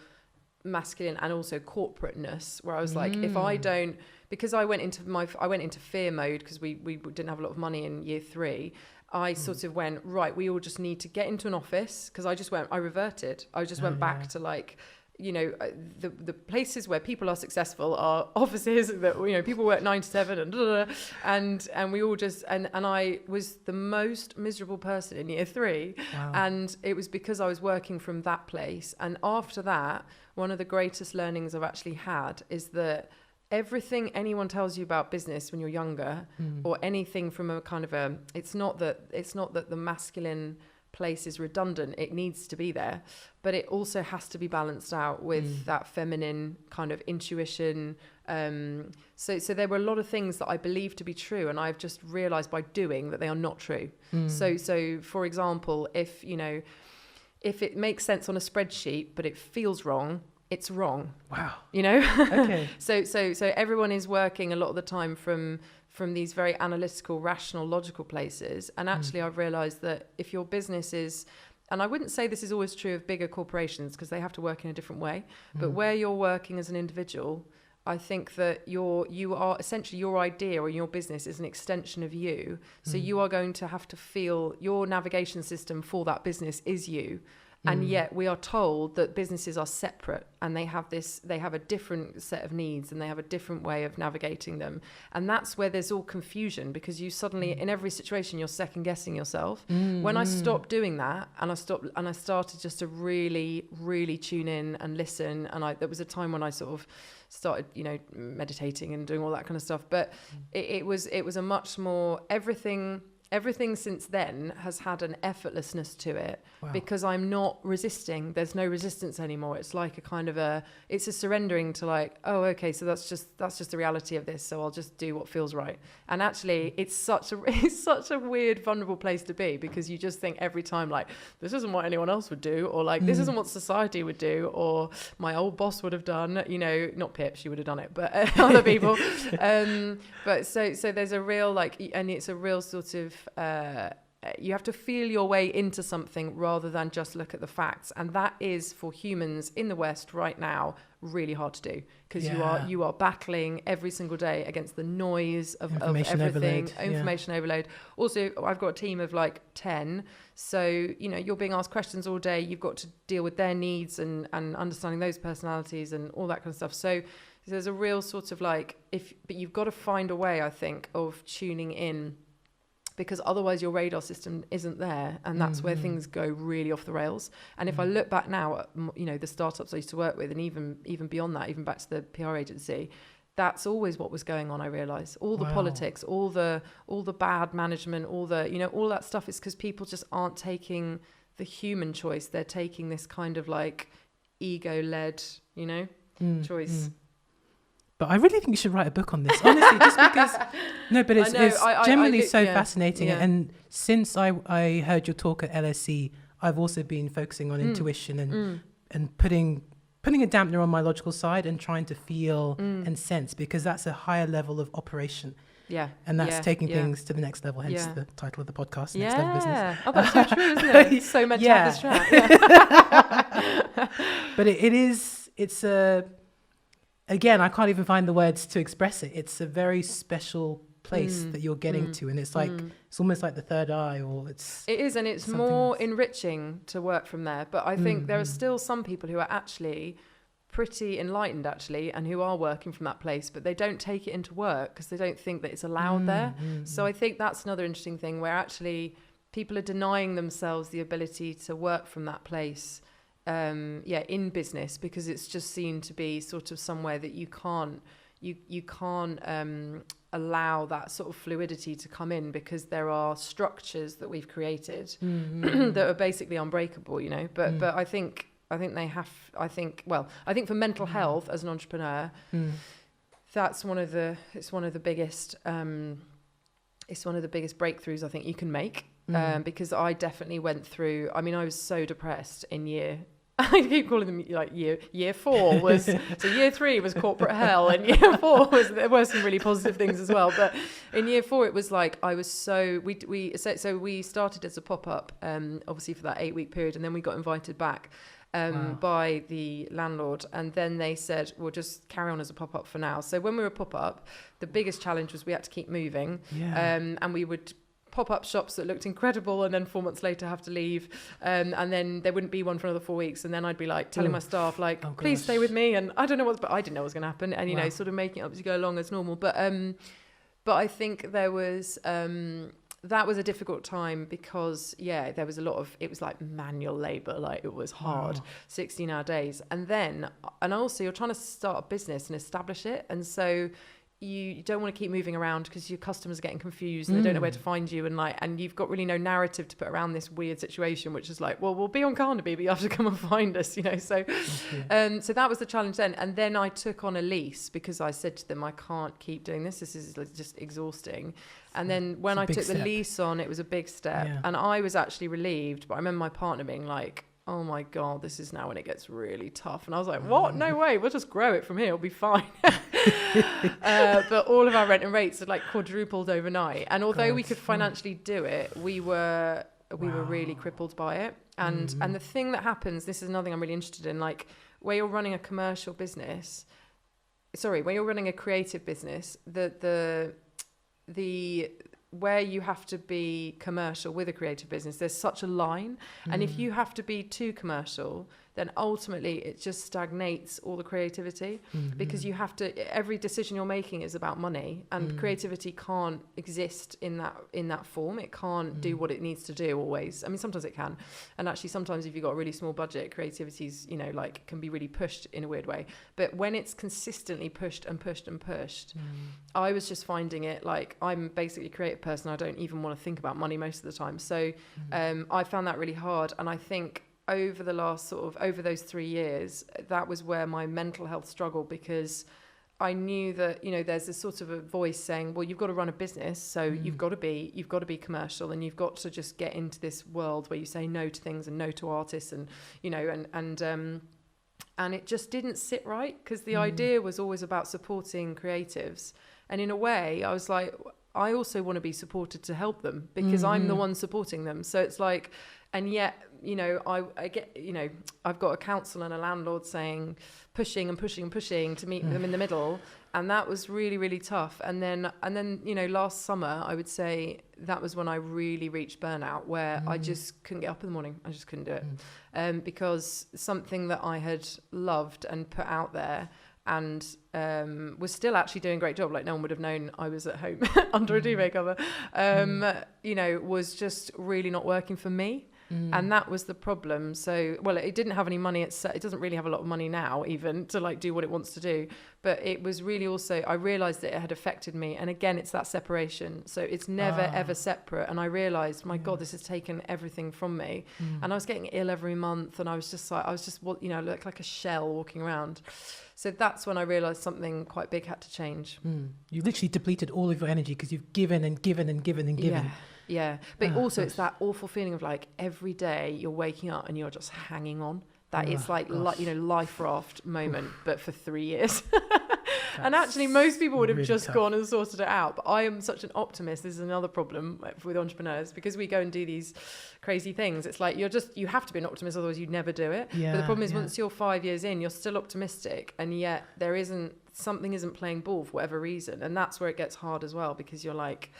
masculine and also corporateness, where I was like, if I don't, because I went into fear mode because we didn't have a lot of money in year 3. I sort of went, right, we all just need to get into an office, because I reverted. I just went back to like, the places where people are successful are offices that, people work 9 to 7 and we all just, and I was the most miserable person in year 3. Wow. And it was because I was working from that place. And after that, one of the greatest learnings I've actually had is that everything anyone tells you about business when you're younger, or anything from a kind of it's not that the masculine place is redundant, it needs to be there, but it also has to be balanced out with that feminine kind of intuition. So there were a lot of things that I believed to be true, and I've just realized by doing that they are not true. So for example, if it makes sense on a spreadsheet but it feels wrong, it's wrong. Wow. Okay. So everyone is working a lot of the time from these very analytical, rational, logical places. And actually I've realized that if your business is, and I wouldn't say this is always true of bigger corporations because they have to work in a different way, but where you're working as an individual, I think that you are essentially, your idea or your business is an extension of you. So you are going to have to feel your navigation system for that business is you. And yet we are told that businesses are separate, and they have a different set of needs, and they have a different way of navigating them. And that's where there's all confusion, because you suddenly, in every situation, you're second guessing yourself. When I stopped doing that, and I started just to really, really tune in and listen. And there was a time when I sort of started, meditating and doing all that kind of stuff. But it was a much more, everything since then has had an effortlessness to it. Wow. Because I'm not resisting. There's no resistance anymore. It's like a kind of it's a surrendering to like, oh, okay, so that's just the reality of this. So I'll just do what feels right. And actually it's such a weird, vulnerable place to be, because you just think every time like, this isn't what anyone else would do, or like, this isn't what society would do, or my old boss would have done, not Pip, she would have done it, but other people. But so there's a real and it's a real sort of, you have to feel your way into something rather than just look at the facts, and that is for humans in the West right now really hard to do, because you are battling every single day against the noise of everything, information overload. Also, I've got a team of like 10, so you're being asked questions all day. You've got to deal with their needs and understanding those personalities and all that kind of stuff. So there's a real sort of like but you've got to find a way, I think, of tuning in, because otherwise your radar system isn't there, and that's where things go really off the rails. And if I look back now at the startups I used to work with, and even beyond that, even back to the PR agency, that's always what was going on. I realized all the politics, all the bad management, all all that stuff is because people just aren't taking the human choice. They're taking this kind of like ego-led choice. But I really think you should write a book on this, honestly, just because. No, but it's generally so fascinating. Yeah. And since I heard your talk at LSE, I've also been focusing on intuition and putting putting a dampener on my logical side and trying to feel and sense, because that's a higher level of operation. Yeah. And that's taking things to the next level, hence the title of the podcast, Next Level Business. Oh, that's so true, isn't it? It's so meant to have this track. But it's again, I can't even find the words to express it. It's a very special place that you're getting to, and it's like it's almost like the third eye, or it is, and it's more enriching to work from there. But I think there are still some people who are actually pretty enlightened, actually, and who are working from that place, but they don't take it into work because they don't think that it's allowed there. So I think that's another interesting thing, where actually people are denying themselves the ability to work from that place in business, because it's just seen to be sort of somewhere that you can't allow that sort of fluidity to come in, because there are structures that we've created that are basically unbreakable, but I think for mental health as an entrepreneur, that's one of the biggest breakthroughs I think you can make, because I definitely went through, I was so depressed in I keep calling them like year 4 was, so year 3 was corporate hell, and year 4 there were some really positive things as well. But in year 4, it was like, I was we started as a pop-up, obviously for that 8-week period. And then we got invited back by the landlord. And then they said, we'll just carry on as a pop-up for now. So when we were a pop-up, the biggest challenge was we had to keep moving. And we would pop-up shops that looked incredible, and then 4 months later have to leave, and then there wouldn't be one for another 4 weeks, and then I'd be like telling my staff like, please stay with me, and I don't know but I didn't know what was going to happen, and know, sort of making it up as you go along as normal. But I think there was that was a difficult time, because there was a lot of, it was like manual labor, like it was hard, 16-hour days, and also you're trying to start a business and establish it, and so you don't want to keep moving around because your customers are getting confused and they don't know where to find you, and you've got really no narrative to put around this weird situation, which is like, well, we'll be on Carnaby, but you have to come and find us, so so that was the challenge then. And then I took on a lease, because I said to them, I can't keep doing this is just exhausting. And then when I took the lease on, it was a big step, and I was actually relieved, but I remember my partner being like, oh my God, this is now when it gets really tough. And I was like, what? No way, we'll just grow it from here, it'll be fine. But all of our rent and rates had like quadrupled overnight. And although we could financially do it, we were really crippled by it. And the thing that happens, this is another thing I'm really interested in, like where you're running a commercial business, where you're running a creative business, the where you have to be commercial with a creative business, there's such a line. And if you have to be too commercial, then ultimately it just stagnates all the creativity, because you have to, every decision you're making is about money, and creativity can't exist in that form. It can't do what it needs to do always. Sometimes it can, and actually sometimes if you've got a really small budget, creativity's like can be really pushed in a weird way. But when it's consistently pushed and pushed and pushed, I was just finding it like, I'm basically a creative person, I don't even want to think about money most of the time. So I found that really hard, and I think over those 3 years, that was where my mental health struggled, because I knew that, there's this sort of a voice saying, well, you've got to run a business, so you've got to be commercial, and you've got to just get into this world where you say no to things and no to artists, and and it just didn't sit right, because the idea was always about supporting creatives, and in a way I was like, I also want to be supported to help them, because I'm the one supporting them. So it's like, and yet, I get, I've got a council and a landlord saying, pushing to meet them in the middle. And that was really, really tough. And then, last summer, I would say that was when I really reached burnout, where I just couldn't get up in the morning. I just couldn't do it. Because something that I had loved and put out there, and was still actually doing a great job, like no one would have known I was at home under a duvet cover, was just really not working for me. And that was the problem. So, well, it didn't have any money. It doesn't really have a lot of money now, even to like do what it wants to do. But it was really also, I realized that it had affected me. And again, it's that separation. So it's never, ever separate. And I realized, my God, this has taken everything from me. And I was getting ill every month. And I was just looked like a shell walking around. So that's when I realized something quite big had to change. You literally depleted all of your energy, because you've given and given and given and given. Yeah. But also it's that awful feeling of like every day you're waking up and you're just hanging on. that it's like life raft moment, but for 3 years. And That's actually, most people would have really just tough. gone and sorted it out. But I am such an optimist. This is another problem with entrepreneurs, because we go and do these crazy things. It's like you have to be an optimist, otherwise you'd never do it. Yeah, but the problem is, yeah. once you're 5 years in, you're still optimistic, and yet something isn't playing ball for whatever reason. And that's where it gets hard as well, because you're like,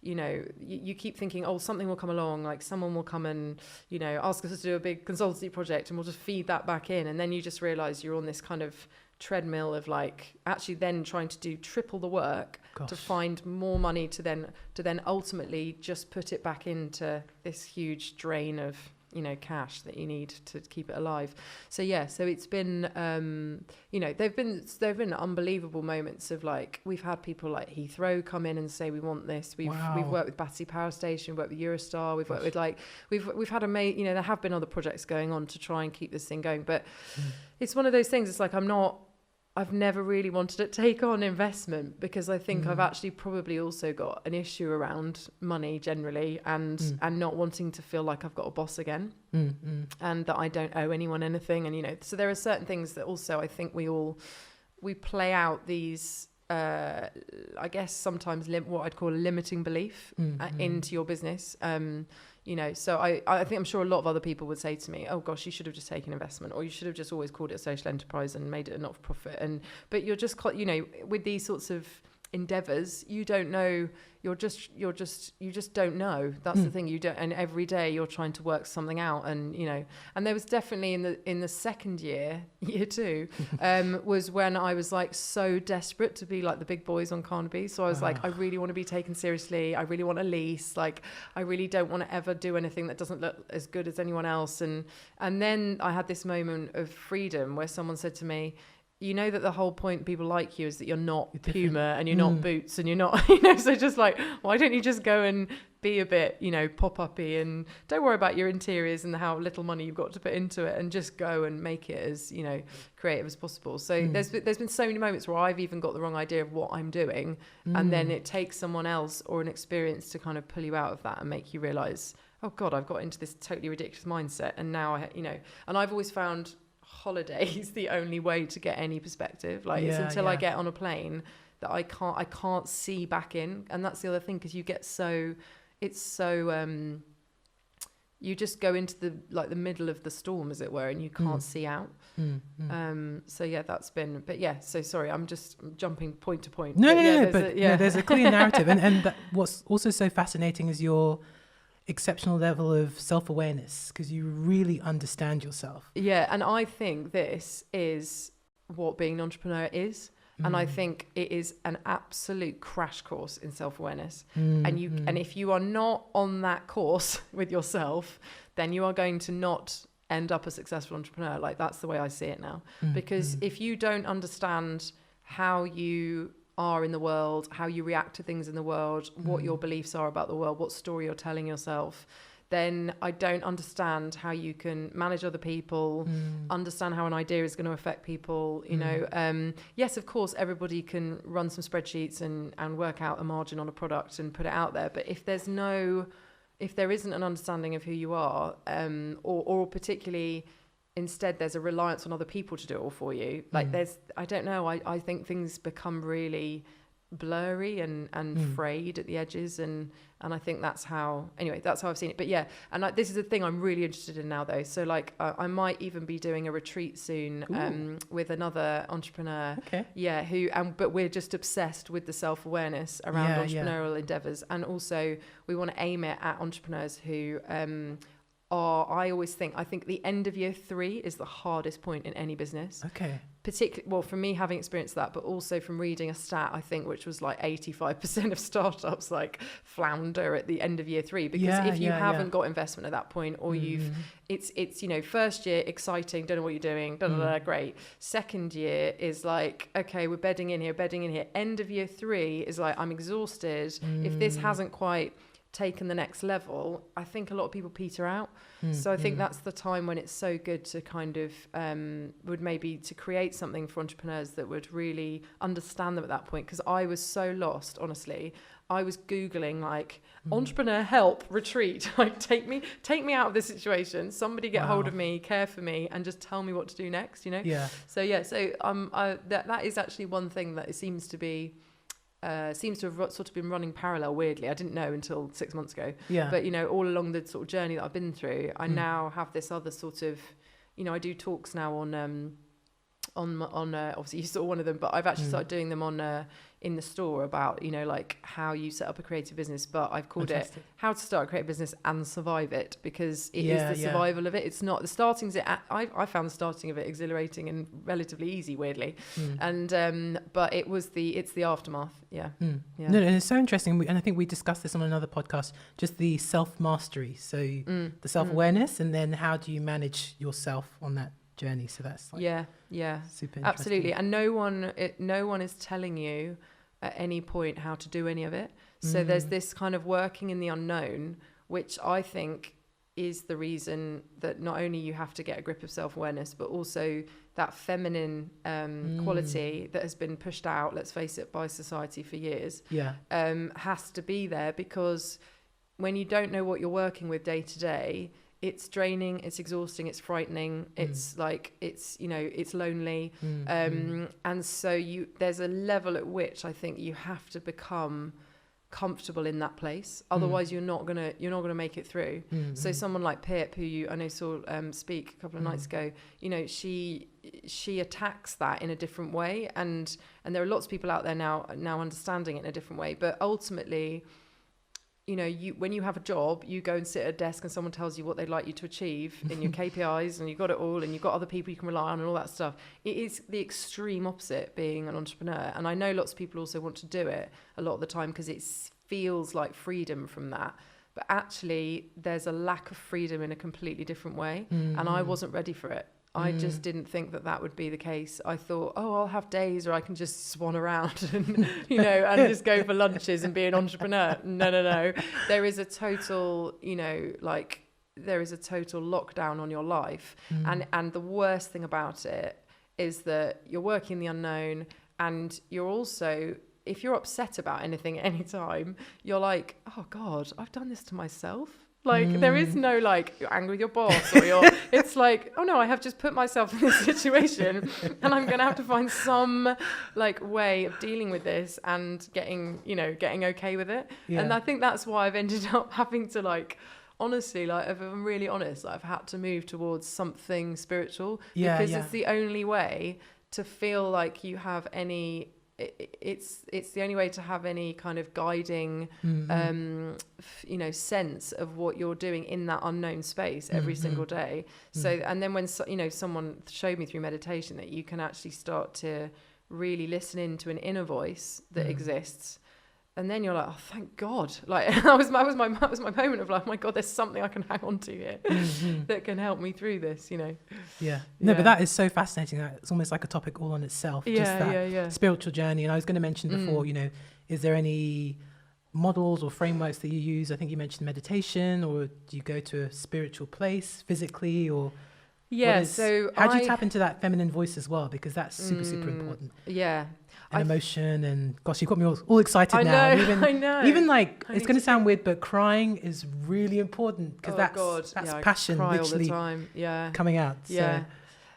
you keep thinking, oh, something will come along, like someone will come and, ask us to do a big consultancy project, and we'll just feed that back in. And then you just realize you're on this kind of treadmill of like actually then trying to do triple the work to find more money to then ultimately just put it back into this huge drain of cash that you need to keep it alive. So it's been there've been unbelievable moments of like, we've had people like Heathrow come in and say we want this. We've worked with Battersea Power Station, we've worked with Eurostar, we've worked with like we've had there have been other projects going on to try and keep this thing going, but it's one of those things. It's like I've never really wanted to take on investment, because I think I've actually probably also got an issue around money generally, and not wanting to feel like I've got a boss again, and that I don't owe anyone anything. And so there are certain things that also I think we play out these I guess sometimes what I'd call a limiting belief into your business. So I think I'm sure a lot of other people would say to me, oh gosh, you should have just taken investment, or you should have just always called it a social enterprise and made it a not-for-profit. But you're just, with these sorts of endeavors, you don't know. You just don't know. That's the thing. You don't, and every day you're trying to work something out. And and there was definitely in the second year two, was when I was like so desperate to be like the big boys on Carnaby. So I was like, I really want to be taken seriously. I really want a lease. Like, I really don't want to ever do anything that doesn't look as good as anyone else. And then I had this moment of freedom where someone said to me, that the whole point people like you is that you're not Puma and you're not Boots and you're not, so just like, why don't you just go and be a bit, pop-uppy, and don't worry about your interiors and how little money you've got to put into it, and just go and make it as, creative as possible. So there's been so many moments where I've even got the wrong idea of what I'm doing. And then it takes someone else or an experience to kind of pull you out of that and make you realize, oh God, I've got into this totally ridiculous mindset. And now and I've always found holidays the only way to get any perspective. Like it's until I get on a plane that I can't see back in. And that's the other thing, because you get you just go into the middle of the storm, as it were, and you can't see out. That's been, but so sorry, I'm just jumping point to point. No, there's a clear narrative, and what's also so fascinating is your exceptional level of self-awareness, because you really understand yourself. And I think this is what being an entrepreneur is. And I think it is an absolute crash course in self-awareness. And if you are not on that course with yourself, then you are going to not end up a successful entrepreneur. Like, that's the way I see it now. Because if you don't understand how you are in the world, how you react to things in the world, what your beliefs are about the world, what story you're telling yourself, then I don't understand how you can manage other people, understand how an idea is going to affect people. Yes, of course, everybody can run some spreadsheets and work out a margin on a product and put it out there. But if there isn't an understanding of who you are, or particularly instead there's a reliance on other people to do it all for you, like I don't know, I think things become really blurry and frayed at the edges, and I think that's how I've seen it. But and this is a thing I'm really interested in now, though. So like I might even be doing a retreat soon with another entrepreneur, but we're just obsessed with the self-awareness around entrepreneurial endeavors, and also we want to aim it at entrepreneurs who I think the end of year 3 is the hardest point in any business. Particularly, from me having experienced that, but also from reading a stat, I think, which was like 85% of startups like flounder at the end of year 3, because if you haven't got investment at that point, or it's first year exciting, don't know what you're doing, great. Second year is like, okay, we're bedding in here. End of year 3 is like, I'm exhausted. If this hasn't quite taken the next level, I think a lot of people peter out. So I think that's the time when it's so good to kind of would maybe to create something for entrepreneurs that would really understand them at that point. Because I was so lost, honestly. I was Googling like entrepreneur help retreat, like take me out of this situation. Somebody get hold of me, care for me, and just tell me what to do next. You know. Yeah. So that is actually one thing that it seems to be. Seems to have sort of been running parallel, weirdly. I didn't know until 6 months ago. Yeah. But, you know, all along the sort of journey that I've been through, I now have this other sort of, you know, I do talks now on obviously you saw one of them, but I've actually started doing them on in the store about, you know, like how you set up a creative business, but I've called it how to start a creative business and survive it, because it is the survival of it. It's not the starting's it. I found the starting of it exhilarating and relatively easy, weirdly, and but it's the aftermath. Yeah. No, and it's so interesting, and I think we discussed this on another podcast. Just the self-mastery, so the self-awareness, and then how do you manage yourself on that journey? So that's like super interesting. Absolutely. And no one is telling you at any point how to do any of it. So there's this kind of working in the unknown, which I think is the reason that not only you have to get a grip of self-awareness, but also that feminine quality that has been pushed out, let's face it, by society for years, has to be there, because when you don't know what you're working with day to day, it's draining, it's exhausting, it's frightening, it's like, it's, you know, it's lonely. And so there's a level at which I think you have to become comfortable in that place. Otherwise you're not gonna make it through. So someone like Pip, who I know saw speak a couple of nights ago, you know, she attacks that in a different way. And there are lots of people out there now understanding it in a different way. But ultimately, you know, when you have a job, you go and sit at a desk and someone tells you what they'd like you to achieve in your KPIs, and you've got it all, and you've got other people you can rely on and all that stuff. It is the extreme opposite being an entrepreneur. And I know lots of people also want to do it a lot of the time because it feels like freedom from that. But actually, there's a lack of freedom in a completely different way. And I wasn't ready for it. I just didn't think that would be the case. I thought, I'll have days where I can just swan around and, you know, and just go for lunches and be an entrepreneur. No. There is a total, you know, like there is a total lockdown on your life. And the worst thing about it is that you're working in the unknown, and you're also, if you're upset about anything at any time, you're like, oh God, I've done this to myself. Like there is no like you're angry with your boss, or it's like, oh no, I have just put myself in this situation and I'm gonna have to find some like way of dealing with this and getting okay with it. And I think that's why I've ended up having to, like, honestly, like, if I'm really honest, I've had to move towards something spiritual, because it's the only way to feel like you have any. It's the only way to have any kind of guiding, you know, sense of what you're doing in that unknown space every single day. So, and then when, you know, someone showed me through meditation that you can actually start to really listen into an inner voice that exists. And then you're like, oh, thank God. Like that was my moment of like, oh my God, there's something I can hang on to here that can help me through this, you know? No, but that is so fascinating. It's almost like a topic all on itself. Just that spiritual journey. And I was going to mention before, you know, is there any models or frameworks that you use? I think you mentioned meditation, or do you go to a spiritual place physically, or... So how do you tap into that feminine voice as well? Because that's super important. And emotion, and gosh, you've got me all excited now. I know. Even like, it's going to sound weird, but crying is really important, because that's passion, I cry literally all the time. Coming out. So.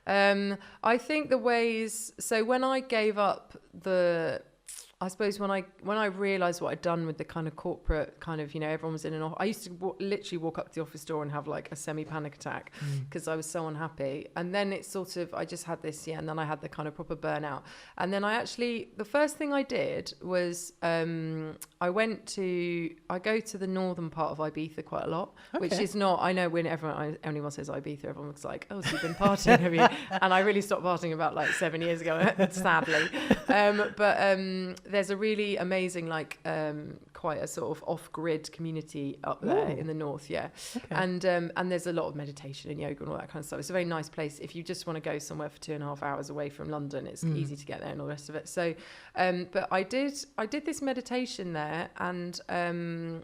I think the ways. So when I gave up I suppose when I realised what I'd done with the kind of corporate kind of, you know, everyone was in an office. I used to literally walk up to the office door and have like a semi-panic attack because I was so unhappy. And then it's sort of, I just had this, and then I had the kind of proper burnout. And then the first thing I did was I go to the northern part of Ibiza quite a lot, which is not, I know when anyone says Ibiza, everyone's like, oh, so you've been partying, have you? And I really stopped partying about like 7 years ago, sadly. But there's a really amazing like quite a sort of off-grid community up there in the north, Okay. and there's a lot of meditation and yoga and all that kind of stuff. It's a very nice place if you just want to go somewhere for 2.5 hours away from London. It's easy to get there and all the rest of it. So but I did this meditation there, and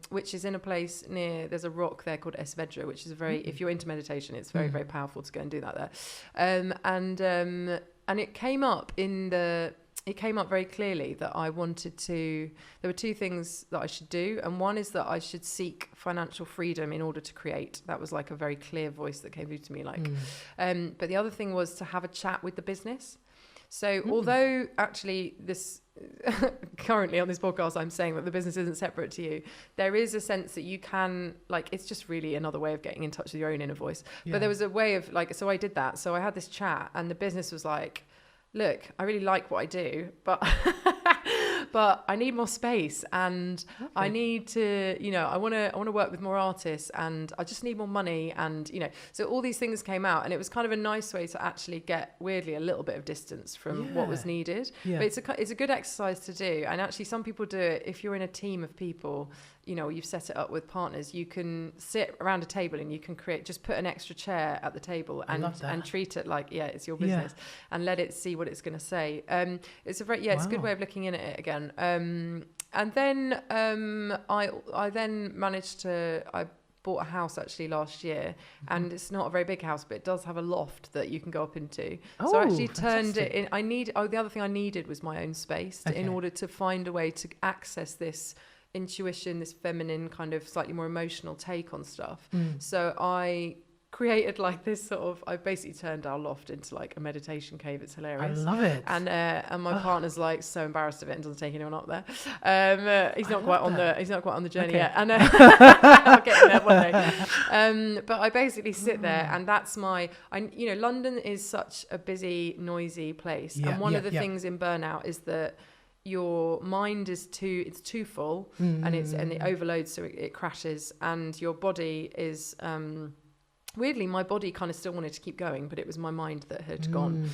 which is in a place near, there's a rock there called Esvedra, which is if you're into meditation, it's very very powerful to go and do that there. And it came up very clearly that I wanted to, there were two things that I should do. And one is that I should seek financial freedom in order to create. That was like a very clear voice that came through to me. But the other thing was to have a chat with the business. So although actually this, currently on this podcast, I'm saying that the business isn't separate to you, there is a sense that you can, like, it's just really another way of getting in touch with your own inner voice. Yeah. But there was a way of like, so I did that. So I had this chat and the business was like, look, I really like what I do, but but I need more space, and I need to, I want to work with more artists, and I just need more money, and so all these things came out, and it was kind of a nice way to actually get, weirdly, a little bit of distance from what was needed. But it's a good exercise to do, and actually some people do it if you're in a team of people. You've set it up with partners, you can sit around a table and you can just put an extra chair at the table and treat it like, it's your business, and let it see what it's going to say. It's it's a good way of looking in at it again. And then I then managed to, I bought a house actually last year, and it's not a very big house, but it does have a loft that you can go up into. So I actually turned it in. The other thing I needed was my own space in order to find a way to access this intuition, this feminine kind of slightly more emotional take on stuff. So I created like this sort of, I basically turned our loft into like a meditation cave. It's hilarious. I love it. And my partner's like so embarrassed of it and doesn't take anyone up there. He's not quite on the journey yet. And I'll get in there one day. But I basically sit there, and that's London is such a busy, noisy place. And one of the things in burnout is that your mind is too full, and it overloads, so it crashes, and your body is weirdly, my body kind of still wanted to keep going, but it was my mind that had gone.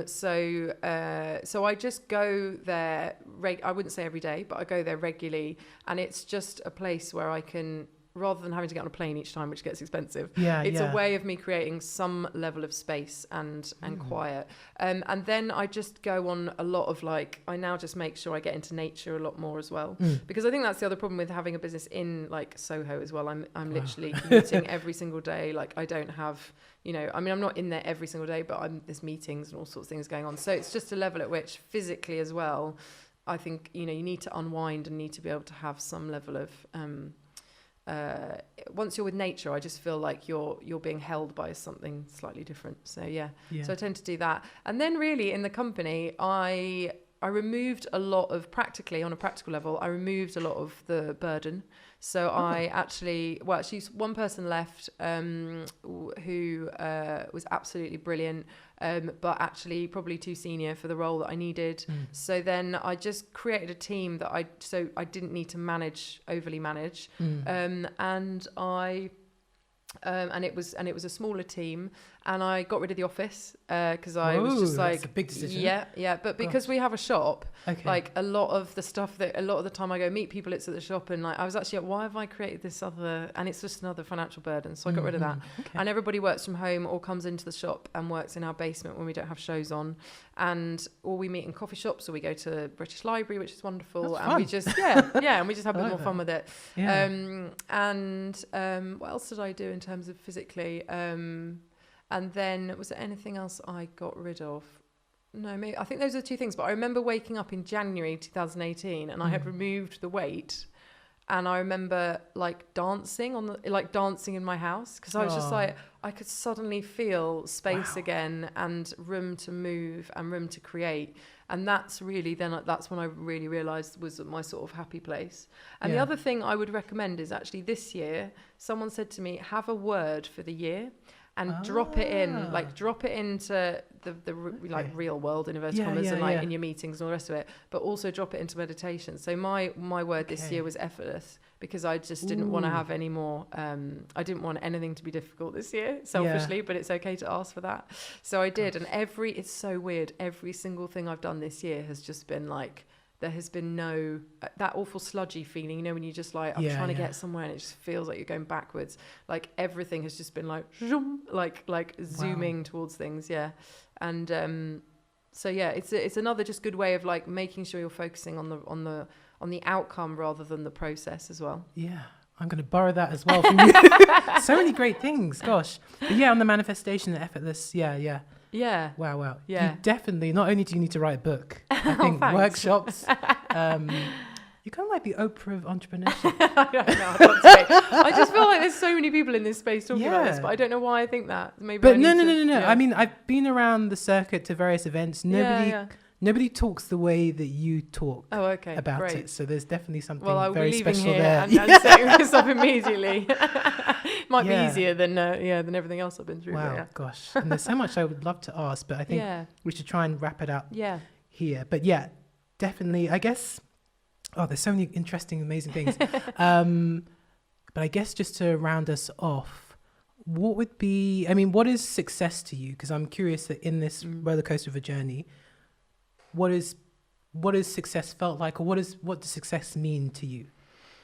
So I just go there. I wouldn't say every day, but I go there regularly, and it's just a place where I can, rather than having to get on a plane each time, which gets expensive, it's a way of me creating some level of space and quiet. And then I just go on a lot of I now just make sure I get into nature a lot more as well. Because I think that's the other problem with having a business in Soho as well. I'm literally commuting every single day. I don't have, I'm not in there every single day, but there's meetings and all sorts of things going on. So it's just a level at which physically as well, I think, you need to unwind and need to be able to have some level of, once you're with nature, I just feel like you're being held by something slightly different. So so I tend to do that. And then really in the company, I removed a lot of, on a practical level, I removed a lot of the burden. So I actually one person left who was absolutely brilliant, but actually probably too senior for the role that I needed. So then I just created a team that I didn't need to overly manage, and it was a smaller team, and I got rid of the office because I was just like, that's a big decision. But because we have a shop, a lot of the time I go meet people, it's at the shop, and I was actually like, why have I created this other, and it's just another financial burden, so I got rid of that. And everybody works from home or comes into the shop and works in our basement when we don't have shows on, or we meet in coffee shops, or we go to British Library, which is wonderful. And we just and we just have a bit more fun with it. What else did I do in terms of physically? And then was there anything else I got rid of? No, maybe, I think those are the two things. But I remember waking up in January 2018, and I had removed the weight, and I remember dancing dancing in my house, because I was just I could suddenly feel space again, and room to move and room to create. And that's really that's when I really realised was my sort of happy place. And the other thing I would recommend is actually this year, someone said to me, have a word for the year. And drop it into the real world, in inverted commas, and in your meetings and all the rest of it. But also drop it into meditation. So my word this year was effortless, because I just didn't want to have any more. I didn't want anything to be difficult this year, selfishly. But it's okay to ask for that. So I did, and it's so weird. Every single thing I've done this year has just been there has been no that awful sludgy feeling, you know, when you just like, I'm trying to get somewhere and it just feels like you're going backwards. Like everything has just been like zoom, like zooming towards things. And so it's another just good way of like making sure you're focusing on the outcome rather than the process as well. Yeah, I'm going to borrow that as well from you. So many great things, gosh. But yeah, on the manifestation, the effortless, yeah. Wow. Yeah. You definitely, not only do you need to write a book, I think workshops. You're kind of like the Oprah of entrepreneurship. I don't know. I just feel like there's so many people in this space talking about this, but I don't know why I think that. Maybe. No. Yeah. I mean, I've been around the circuit to various events. Nobody talks the way that you talk about it. So there's definitely something very special there. And setting this up immediately. Might be easier than everything else I've been through. Wow, gosh. And there's so much I would love to ask, but I think we should try and wrap it up here. But yeah, definitely, I guess, there's so many interesting, amazing things. But I guess just to round us off, what is success to you? Because I'm curious that in this roller coaster of a journey, what is success felt like, or what does success mean to you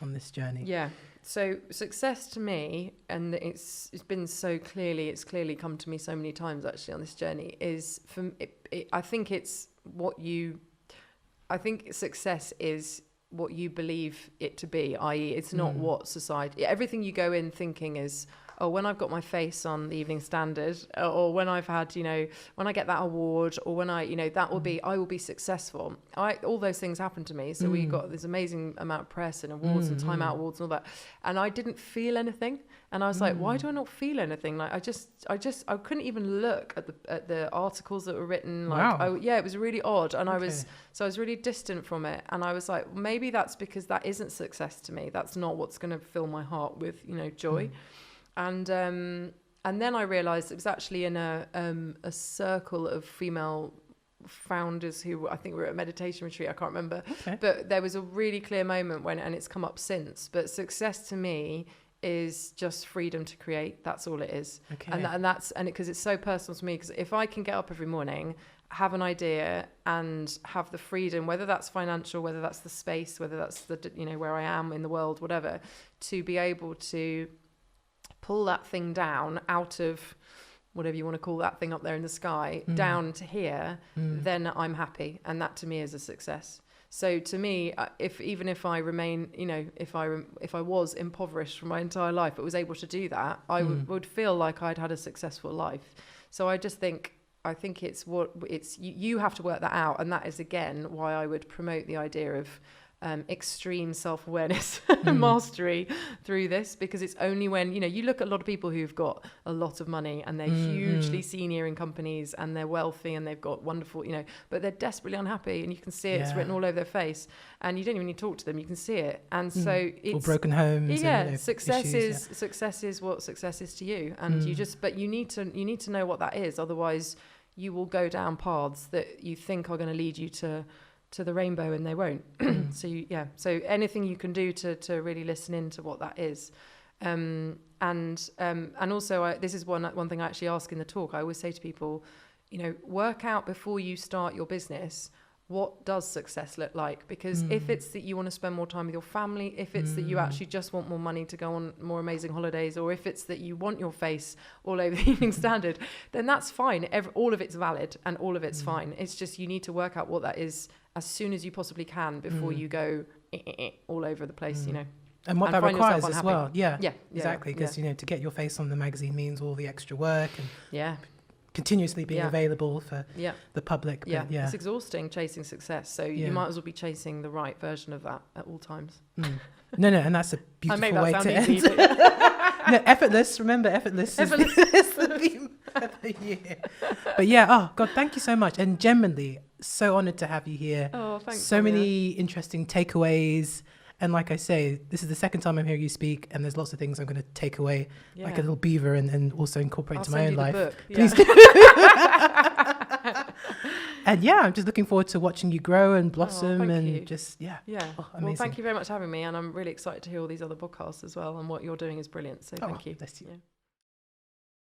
on this journey? Yeah. So success to me, and it's clearly come to me so many times actually on this journey, is I think success is what you believe it to be, i.e. it's not what society, everything you go in thinking is, when I've got my face on the Evening Standard, or when I've had, when I get that award, or when I will be successful. All those things happened to me. So we got this amazing amount of press and awards and Time Out awards and all that. And I didn't feel anything. And I was like, why do I not feel anything? Like I couldn't even look at the articles that were written. Like, it was really odd. And I was really distant from it. And I was like, maybe that's because that isn't success to me. That's not what's going to fill my heart with, joy. And then I realised it was actually in a circle of female founders who I think were at a meditation retreat. I can't remember, but there was a really clear moment and it's come up since. But success to me is just freedom to create. That's all it is. And because it's so personal to me. Because if I can get up every morning, have an idea, and have the freedom, whether that's financial, whether that's the space, whether that's the where I am in the world, whatever, to be able to pull that thing down out of whatever you want to call that thing up there in the sky, down to here, then I'm happy. And that to me is a success. So to me, if I remain, if I was impoverished for my entire life, but was able to do that, I would feel like I'd had a successful life. So I think you have to work that out. And that is, again, why I would promote the idea of extreme self-awareness and mastery through this, because it's only when you look at a lot of people who've got a lot of money and they're hugely senior in companies and they're wealthy and they've got wonderful but they're desperately unhappy, and you can see it. It's written all over their face, and you don't even need to talk to them, you can see it. And so it's, or broken homes, success is what success is to you. And but you need to know what that is, otherwise you will go down paths that you think are going to lead you to the rainbow, and they won't. So anything you can do to really listen into what that is. And also this is one thing I actually ask in the talk. I always say to people, work out before you start your business, what does success look like? Because if it's that you want to spend more time with your family, if it's that you actually just want more money to go on more amazing holidays, or if it's that you want your face all over the Evening Standard, then that's fine. All of it's valid and all of it's fine. It's just you need to work out what that is as soon as you possibly can before you go all over the place, And what that requires as well. Yeah, exactly. Because, to get your face on the magazine means all the extra work and continuously being available for the public. But it's exhausting chasing success. So you might as well be chasing the right version of that at all times. No, and that's a beautiful way to end. No, effortless. Remember, effortless is the theme of the year. But God, thank you so much. And genuinely, so honoured to have you here. Oh, thanks. So many interesting takeaways. And like I say, this is the second time I'm hearing you speak, and there's lots of things I'm going to take away, like a little beaver, and also incorporate into my own life. Book. Please do. And I'm just looking forward to watching you grow and blossom you. Just, amazing. Well, thank you very much for having me, and I'm really excited to hear all these other podcasts as well, and what you're doing is brilliant. So thank you. Bless you.